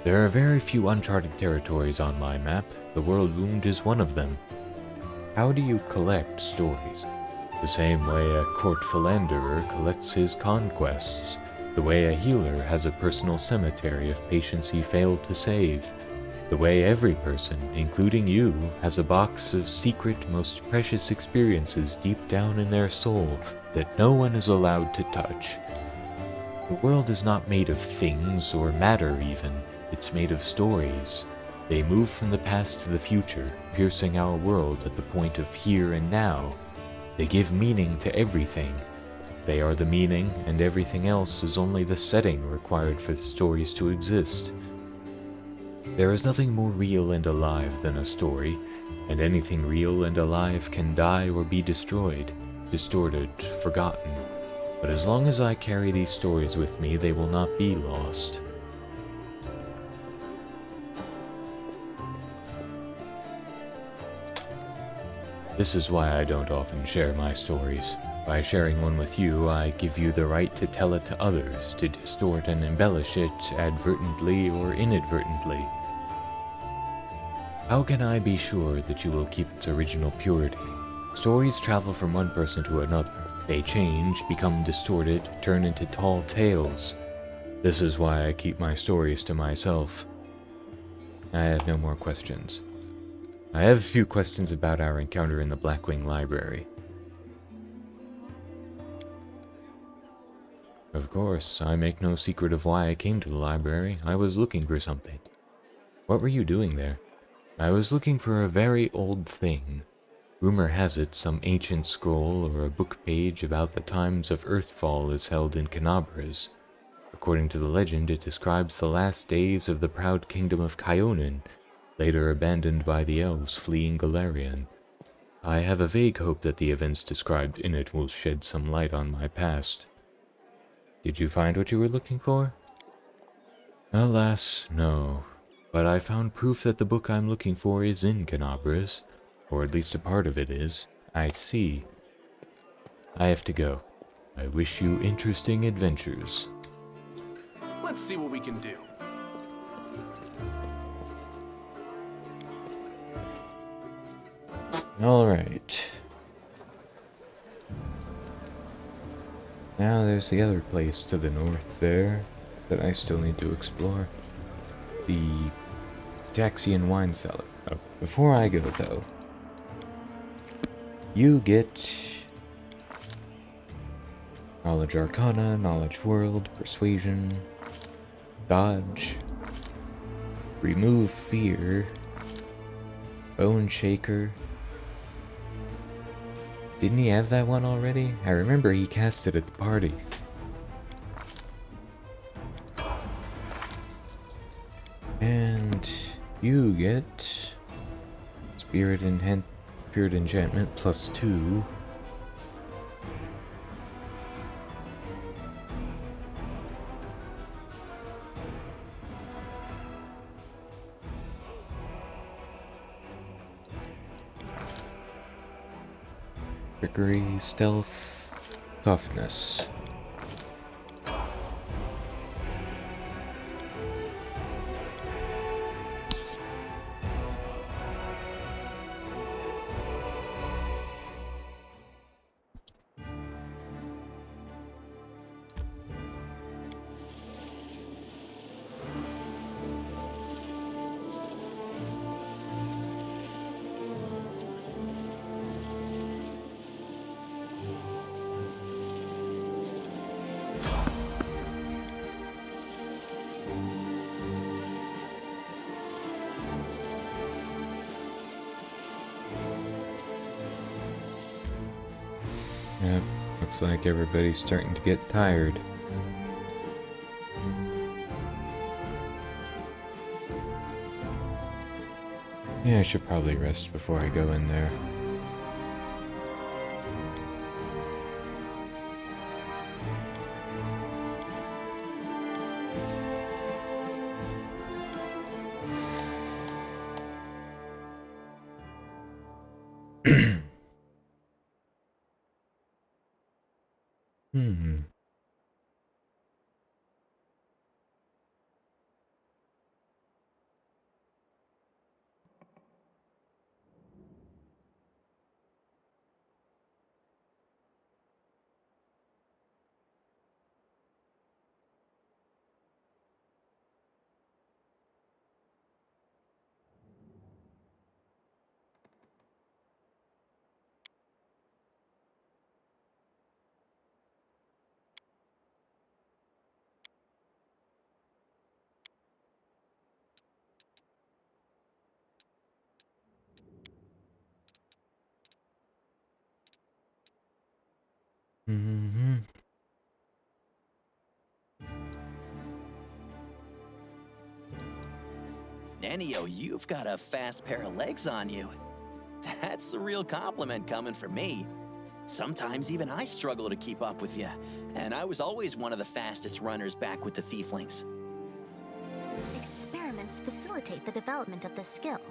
There are very few uncharted territories on my map. The World Wound is one of them. How do you collect stories? The same way a court philanderer collects his conquests. The way a healer has a personal cemetery of patients he failed to save. The way every person, including you, has a box of secret, most precious experiences deep down in their soul that no one is allowed to touch. The world is not made of things or matter even. It's made of stories. They move from the past to the future, piercing our world at the point of here and now. They give meaning to everything. They are the meaning, and everything else is only the setting required for the stories to exist. There is nothing more real and alive than a story, and anything real and alive can die or be destroyed, distorted, forgotten. But as long as I carry these stories with me, they will not be lost. This is why I don't often share my stories. By sharing one with you, I give you the right to tell it to others, to distort and embellish it advertently or inadvertently. How can I be sure that you will keep its original purity? Stories travel from one person to another. They change, become distorted, turn into tall tales. This is why I keep my stories to myself. I have no more questions. I have a few questions about our encounter in the Blackwing Library. Of course, I make no secret of why I came to the library. I was looking for something. What were you doing there? I was looking for a very old thing. Rumor has it some ancient scroll or a book page about the times of Earthfall is held in Kenabres. According to the legend, it describes the last days of the proud kingdom of Kyonin, later abandoned by the elves fleeing Galarian. I have a vague hope that the events described in it will shed some light on my past. Did you find what you were looking for? Alas, no. But I found proof that the book I'm looking for is in Kenabres, or at least a part of it is. I see. I have to go. I wish you interesting adventures. Let's see what we can do. Alright. Now there's the other place to the north there that I still need to explore. The Taxian wine cellar. Oh, before I go though, you get Knowledge Arcana, Knowledge World, Persuasion, Dodge, Remove Fear, Bone Shaker. Didn't he have that one already? I remember he cast it at the party. And you get Spirit Enchantment +2. Trickery, Stealth, Toughness. Yep, looks like everybody's starting to get tired. Yeah, I should probably rest before I go in there. Hmm. Mm-hmm. Nenio, you've got a fast pair of legs on you. That's a real compliment coming from me. Sometimes even I struggle to keep up with you, and I was always one of the fastest runners back with the Thieflings. Experiments facilitate the development of this skill.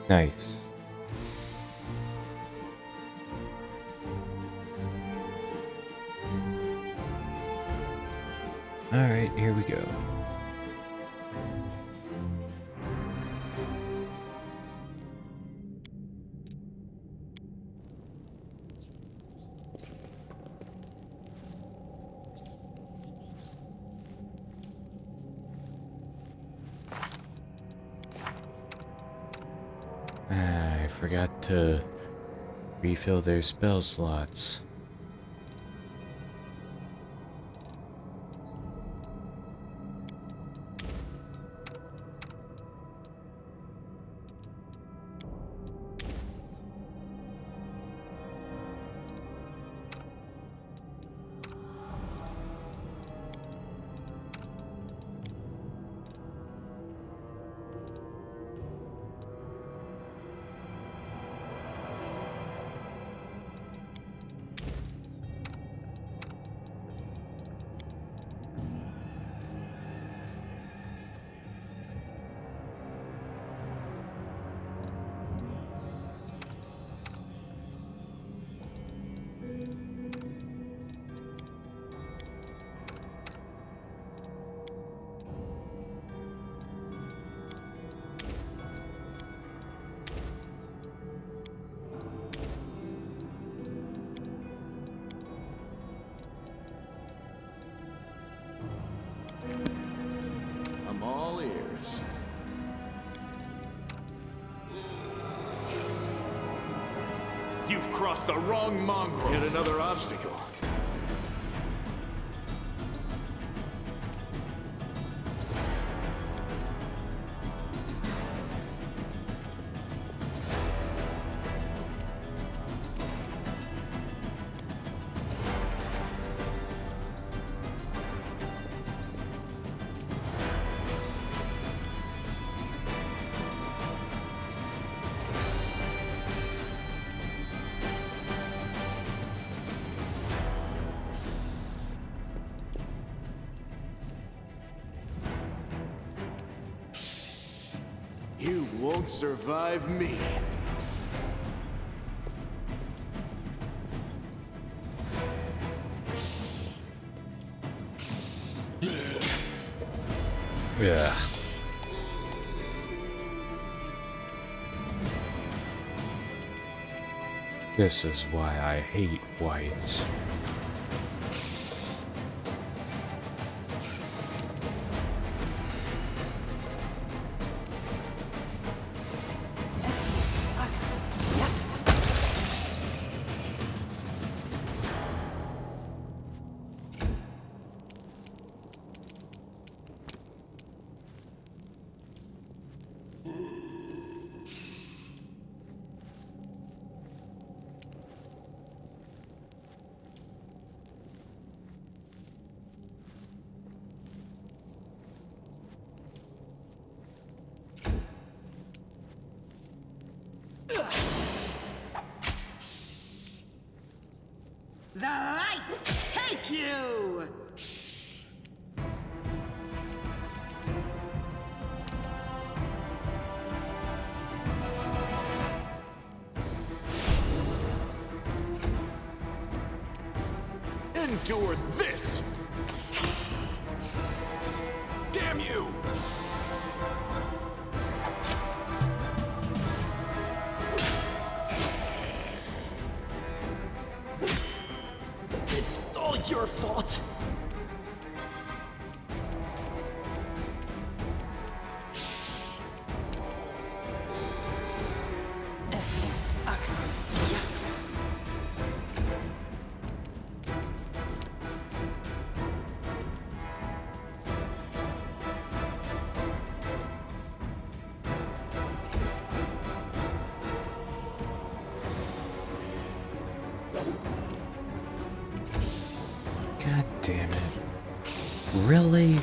Nice. Alright, here we go. I forgot to refill their spell slots. I'm all ears. You've crossed the wrong mongrel. Yet another obstacle. You won't survive me. Yeah. This is why I hate whites. The light take you! Endure this! Damn you! It's all your fault. God damn it. Really?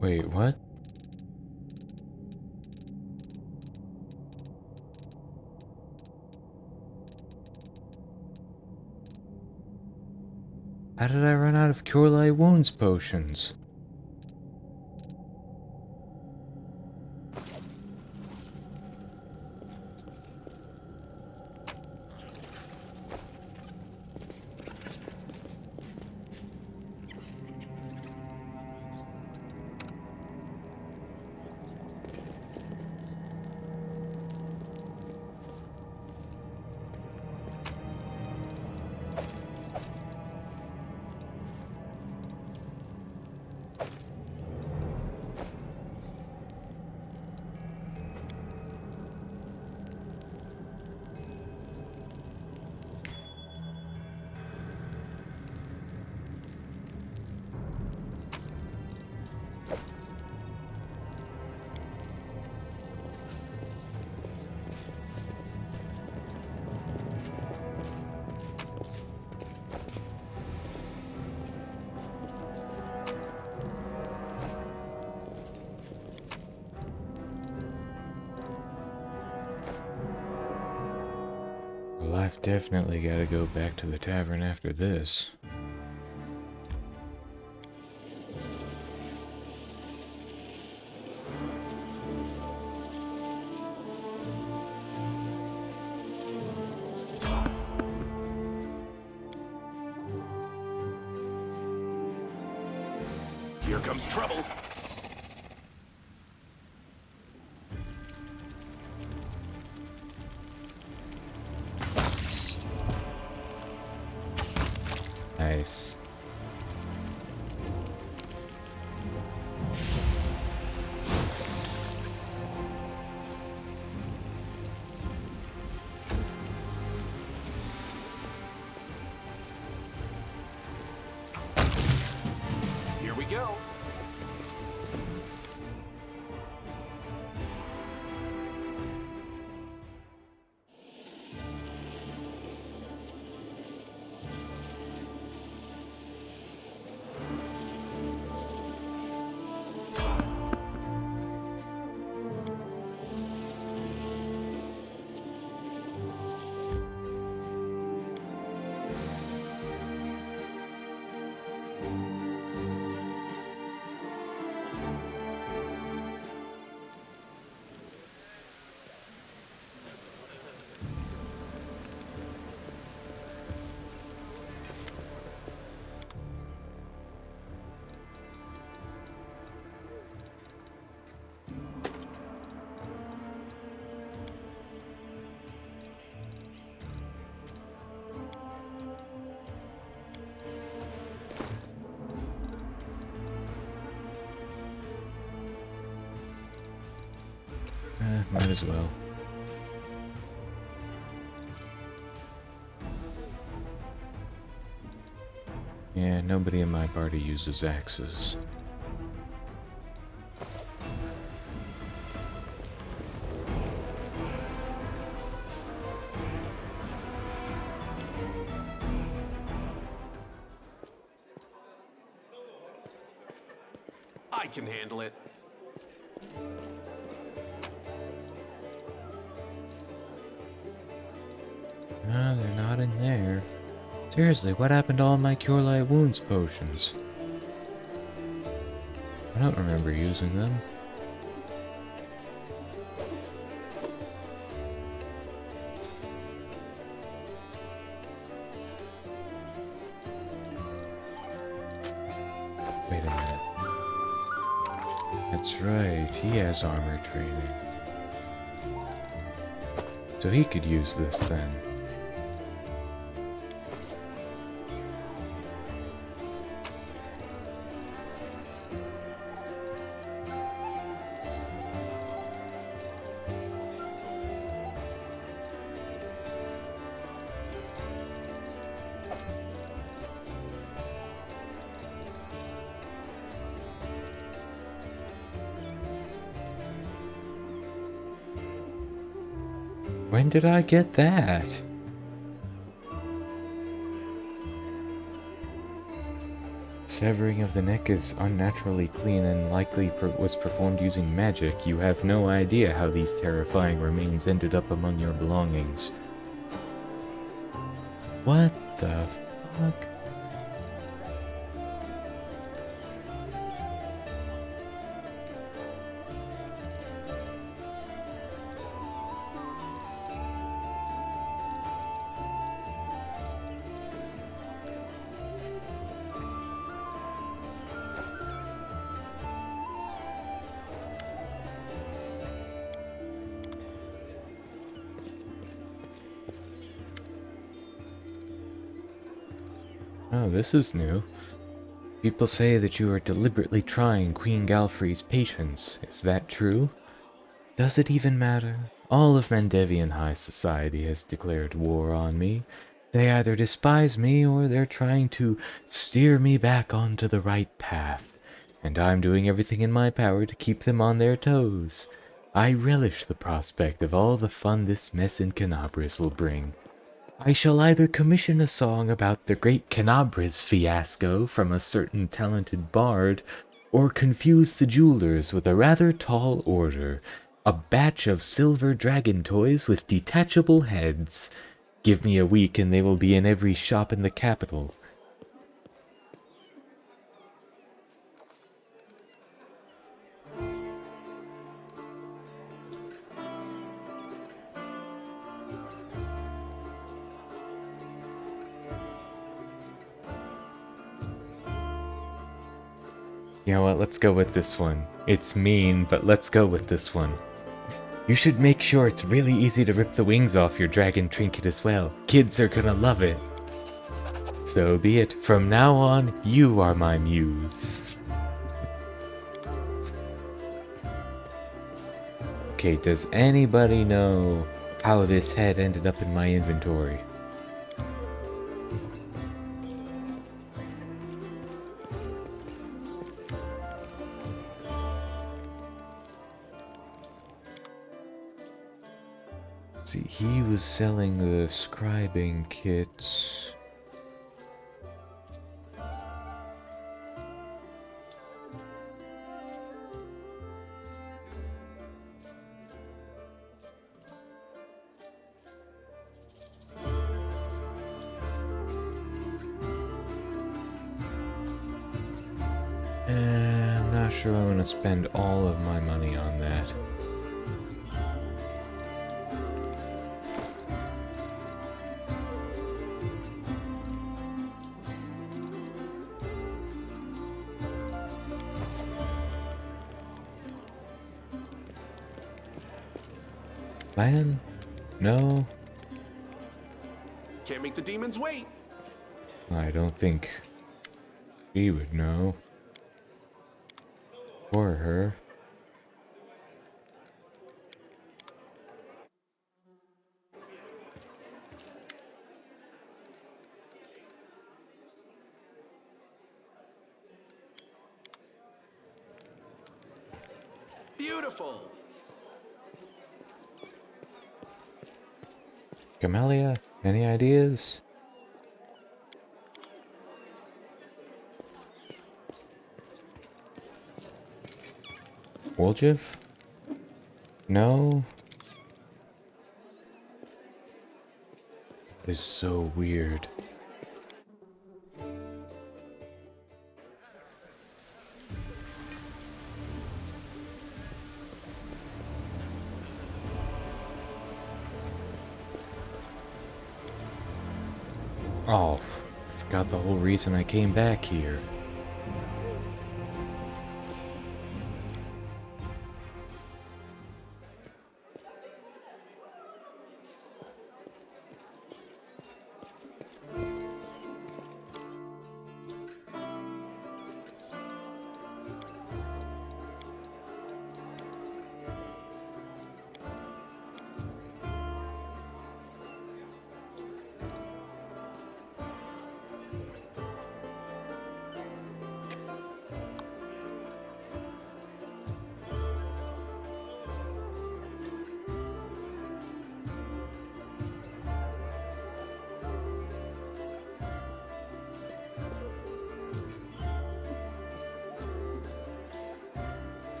Wait, what? How did I run out of Cure Light Wounds potions? Well, I've definitely got to go back to the tavern after this. Here comes trouble. Nice. Here we go. might as well. Yeah, nobody in my party uses axes. I can handle it. No, they're not in there. Seriously, what happened to all my Cure Light Wounds potions? I don't remember using them. Wait a minute. That's right, he has armor training. So he could use this then. When did I get that? Severing of the neck is unnaturally clean and likely was performed using magic. You have no idea how these terrifying remains ended up among your belongings. What the fuck? Oh, this is new. People say that you are deliberately trying Queen Galfrey's patience. Is that true? Does it even matter? All of Mandevian high society has declared war on me. They either despise me or they're trying to steer me back onto the right path. And I'm doing everything in my power to keep them on their toes. I relish the prospect of all the fun this mess in Kenabres will bring. I shall either commission a song about the great Kenabres fiasco from a certain talented bard, or confuse the jewelers with a rather tall order, a batch of silver dragon toys with detachable heads. Give me a week and they will be in every shop in the capital. You know what, let's go with this one. It's mean, but let's go with this one. You should make sure it's really easy to rip the wings off your dragon trinket as well. Kids are gonna love it. So be it. From now on, you are my muse. Okay, does anybody know how this head ended up in my inventory? See, he was selling the scribing kits. I'm not sure I want to spend all of my money on that. Plan? No? Can't make the demons wait. I don't think he would know. Or her. beautiful. Camellia, any ideas? Woljev? No? It's so weird. Oh, I forgot the whole reason I came back here.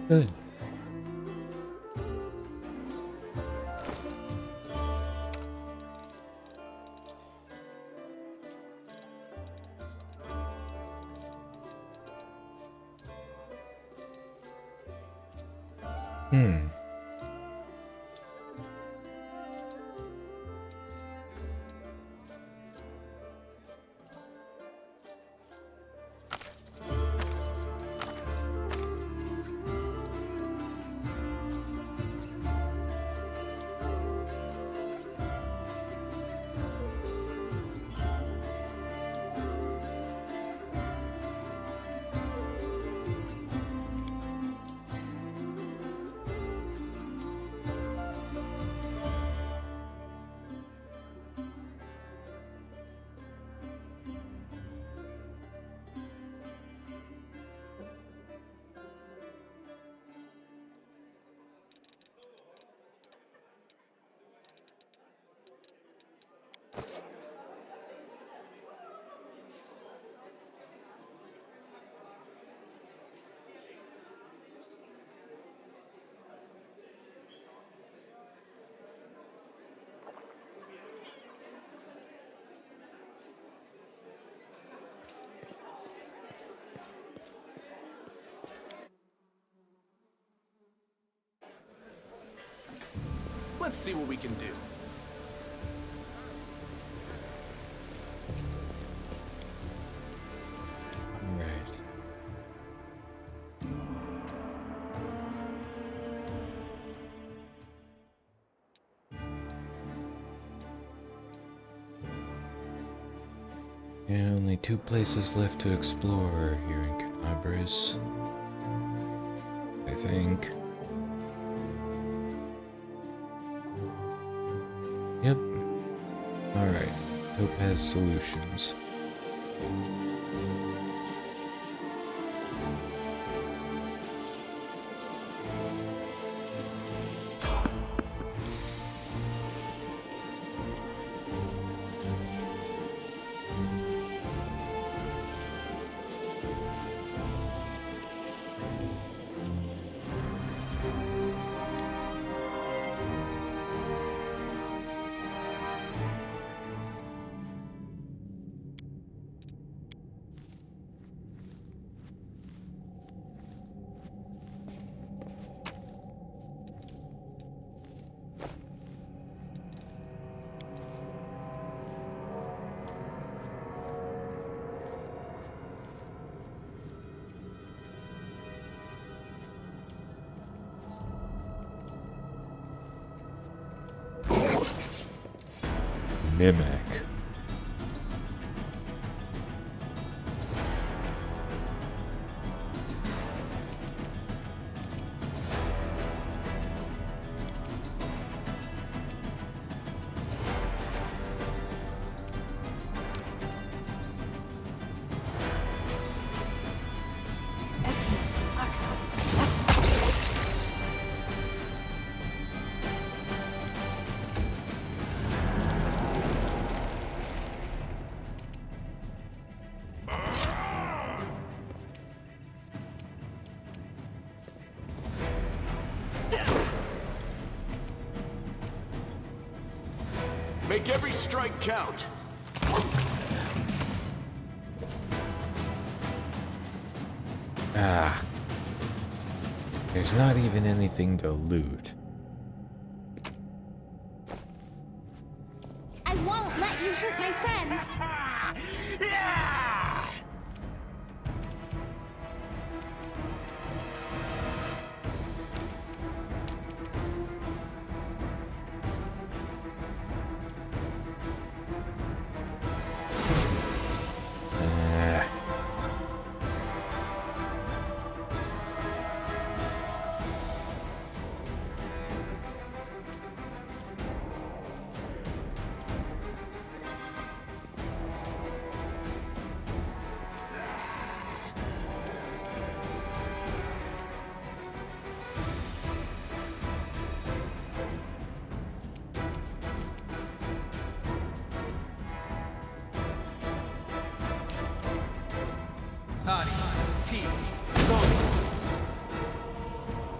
Good. Hmm. Let's see what we can do. Alright. Yeah, only 2 places left to explore here in Kenabres, I think. Yep. Alright. Topaz Solutions. Mimic. Estimate Make every strike count. Ah. There's not even anything to loot. I won't let you hurt my friends!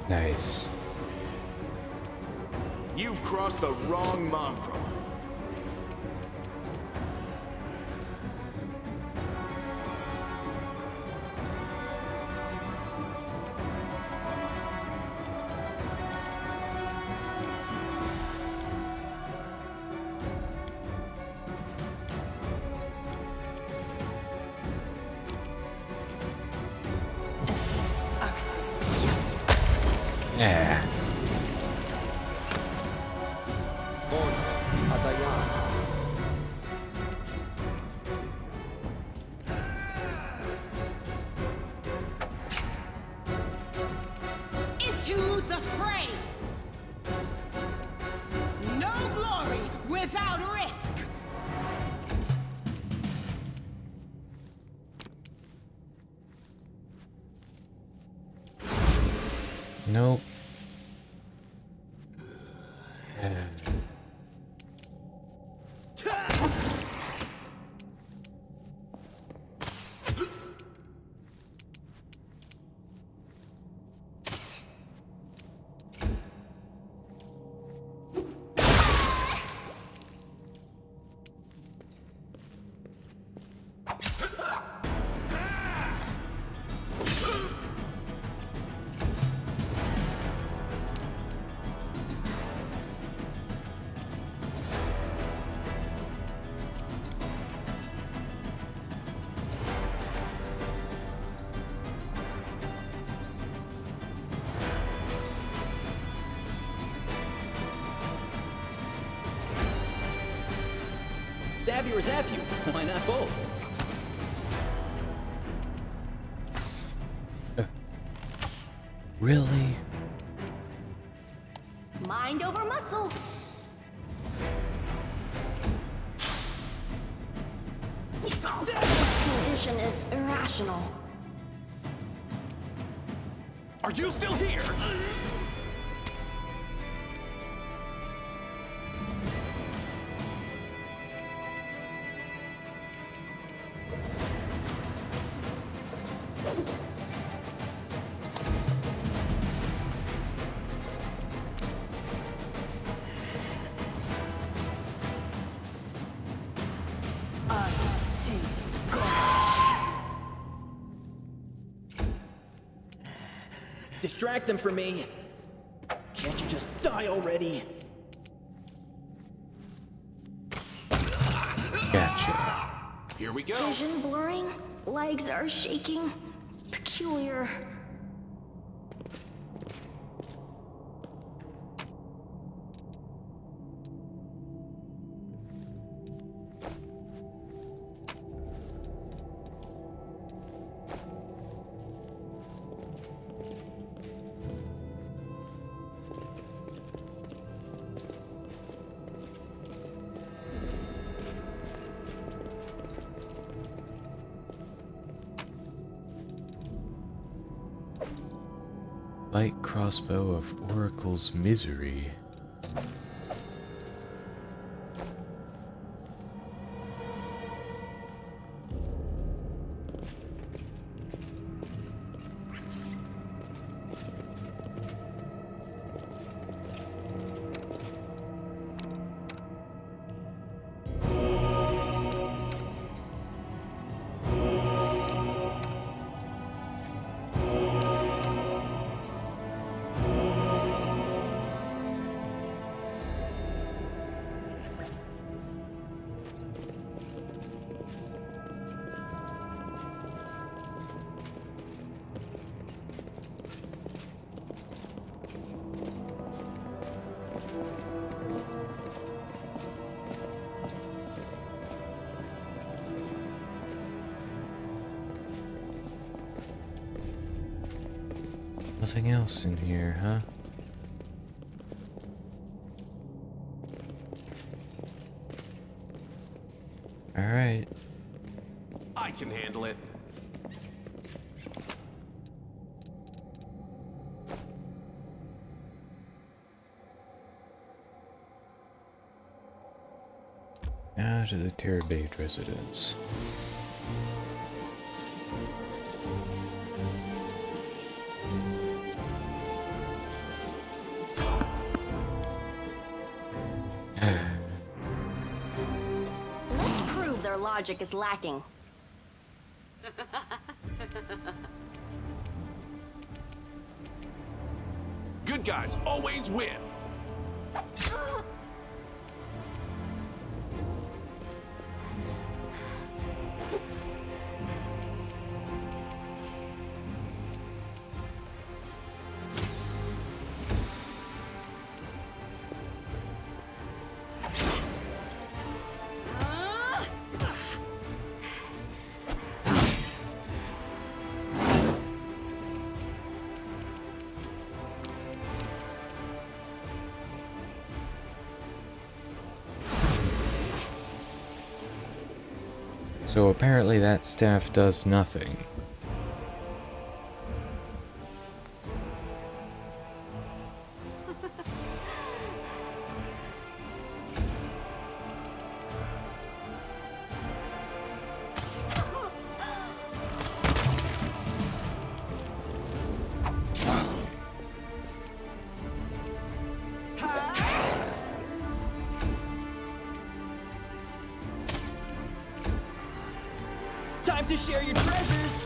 Nice. You've crossed the wrong mongrel. Yeah. Into the fray! No glory without risk! Nope. Stab you or zap you. Why not both? Really? Mind over muscle! This condition is irrational. Are you still here? Distract them from me. Can't you just die already? Gotcha. Here we go. Vision blurring, legs are shaking. Peculiar. Light crossbow of Oracle's Misery. Nothing else in here, huh? Alright. I can handle it. Now to the Terabade residence. Let's prove their logic is lacking. Good guys always win. So apparently that staff does nothing. Time to share your treasures!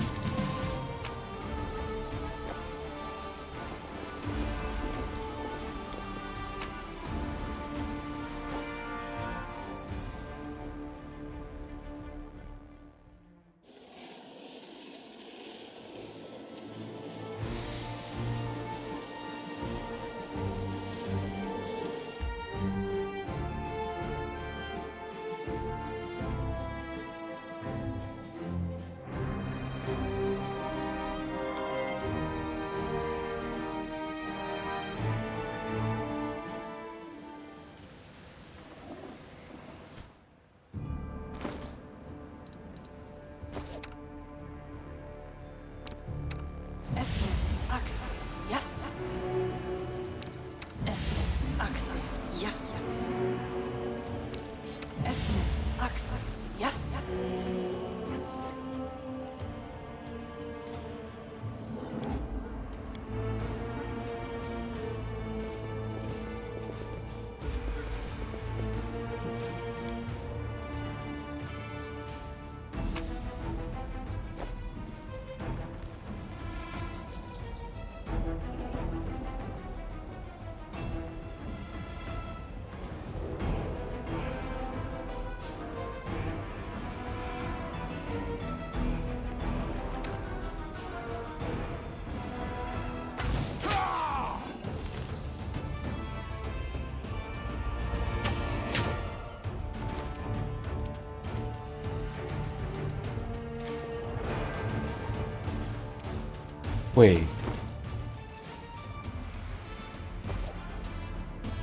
Wait.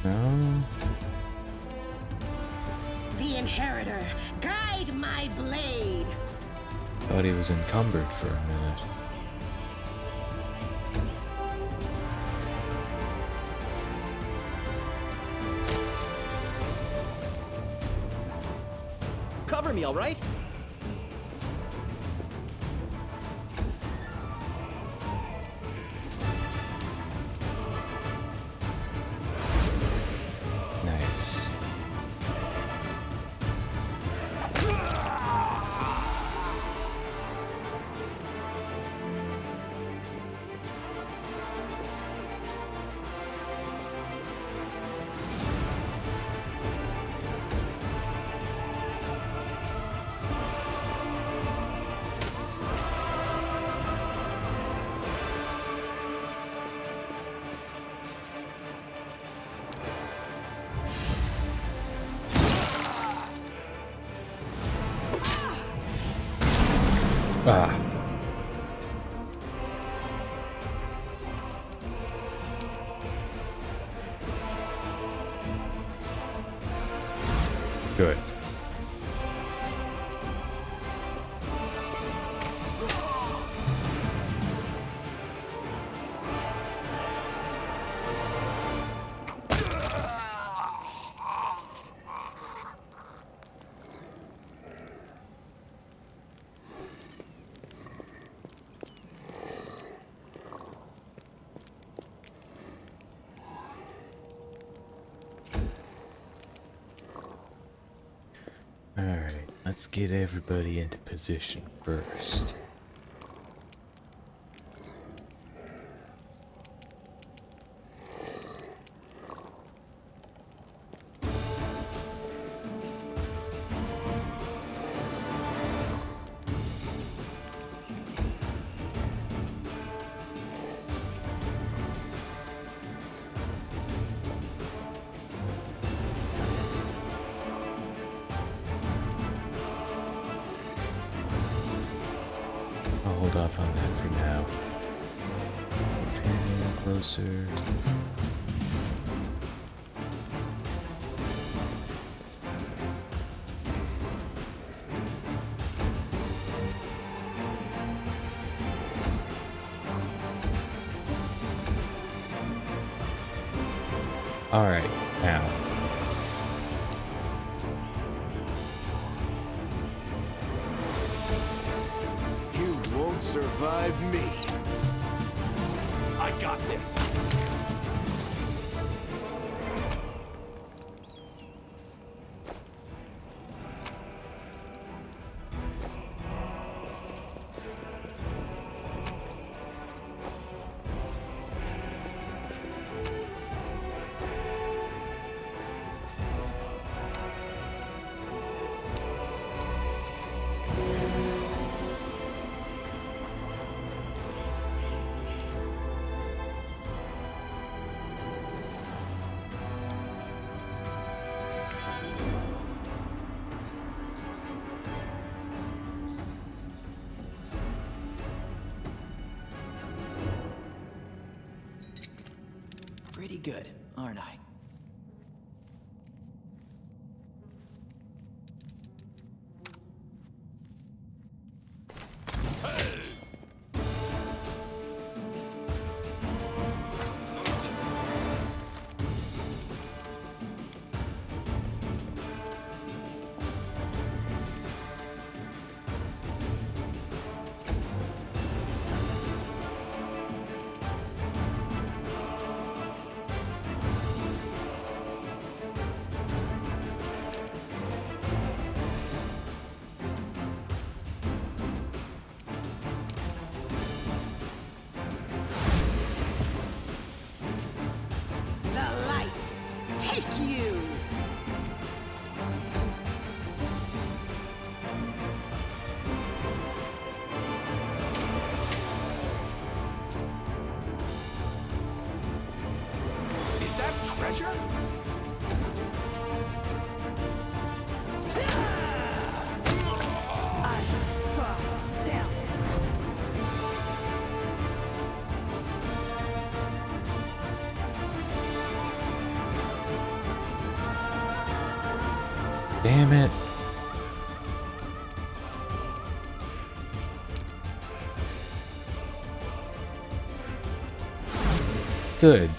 No? The Inheritor, guide my blade. Thought he was encumbered for a minute. Cover me, all right? Nice. Ah. Good. Alright, let's get everybody into position first. I'll hold off on that for now. Move him closer. Alright, now. You won't survive me. I got this. Pretty good, aren't I? The light, take you! Is that treasure? I saw them. Damn it. Good.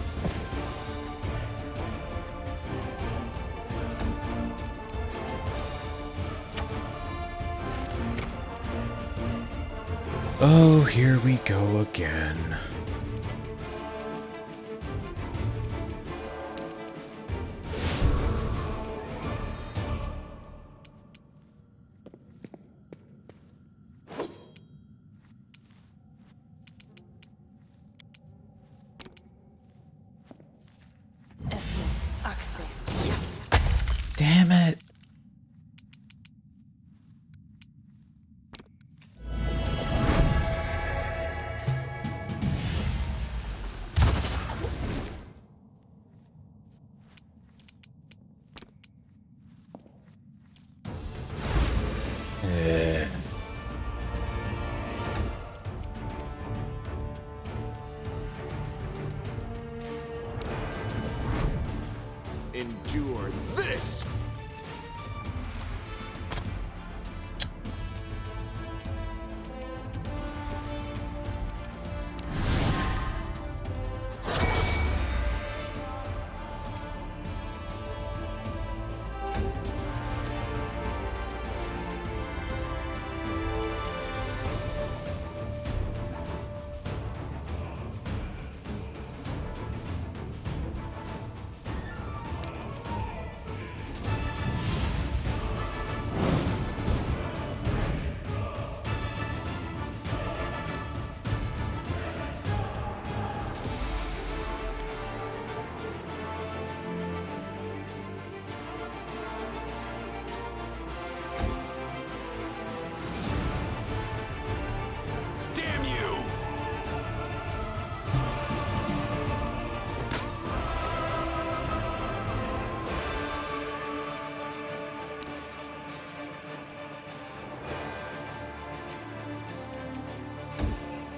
Oh, here we go again. Damn it. Endure this!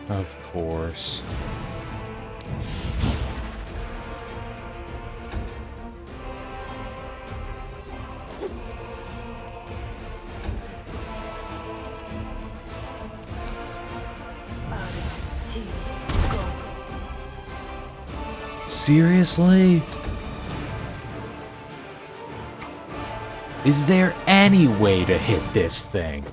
Of course. Seriously? Is there any way to hit this thing?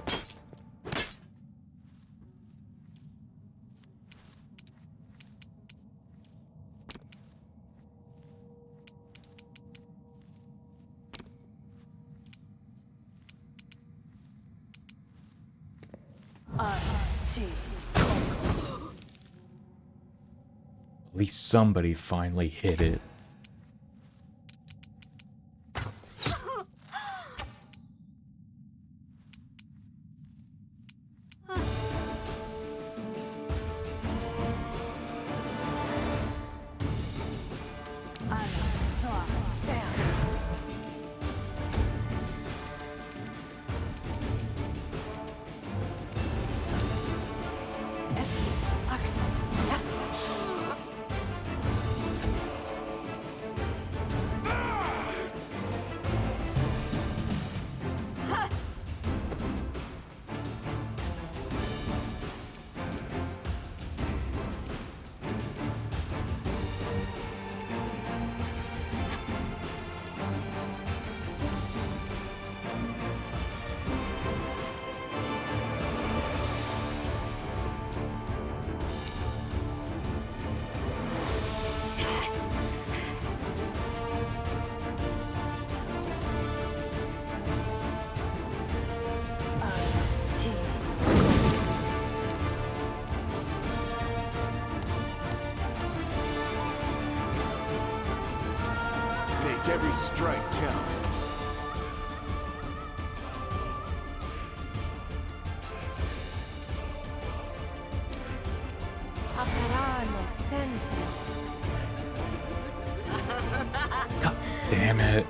At least somebody finally hit it. Make every strike count. God damn it.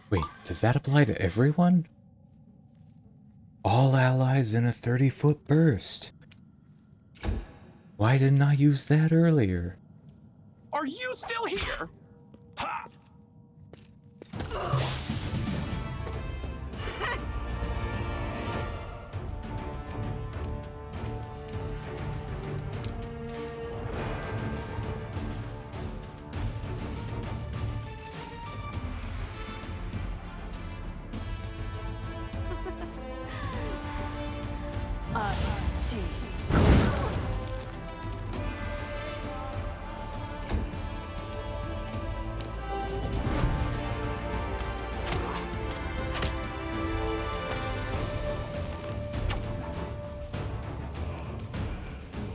Wait, does that apply to everyone? All allies in a 30-foot burst. Why didn't I use that earlier? Are you still here? Ha!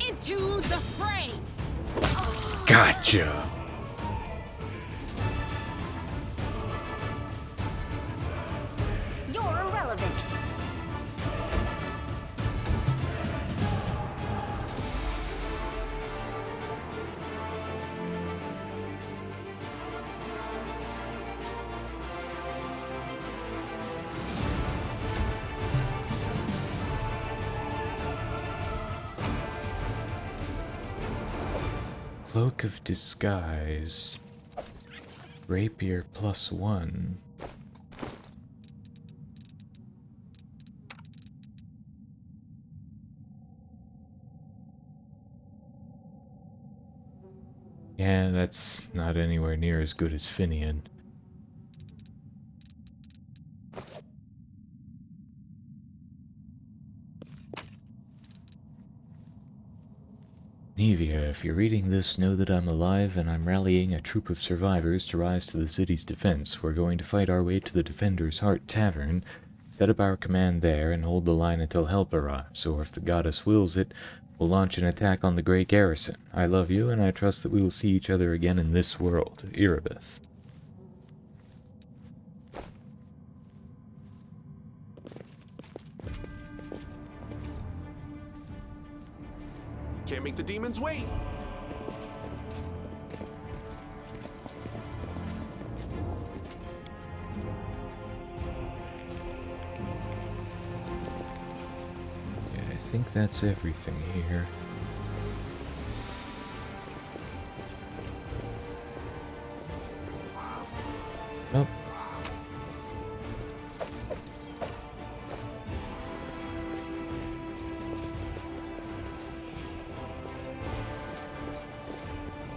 Into the fray! Gotcha! You're irrelevant. Cloak of Disguise. Rapier +1. Yeah, that's not anywhere near as good as Finian. Nevia, if you're reading this, know that I'm alive and I'm rallying a troop of survivors to rise to the city's defense. We're going to fight our way to the Defender's Heart Tavern, set up our command there, and hold the line until help arrives, or if the goddess wills it, will launch an attack on the Great Garrison. I love you, and I trust that we will see each other again in this world. Erebeth. Can't make the demons wait. Yeah, I think that's everything here. Oh.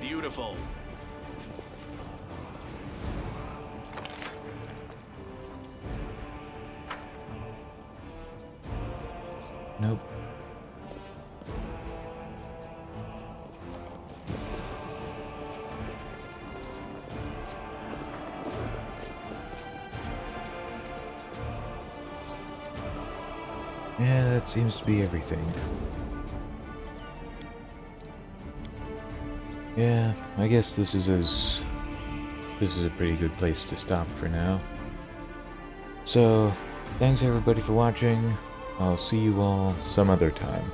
Beautiful. Nope. Yeah, that seems to be everything. Yeah, I guess this is a pretty good place to stop for now. So, thanks everybody for watching. I'll see you all some other time.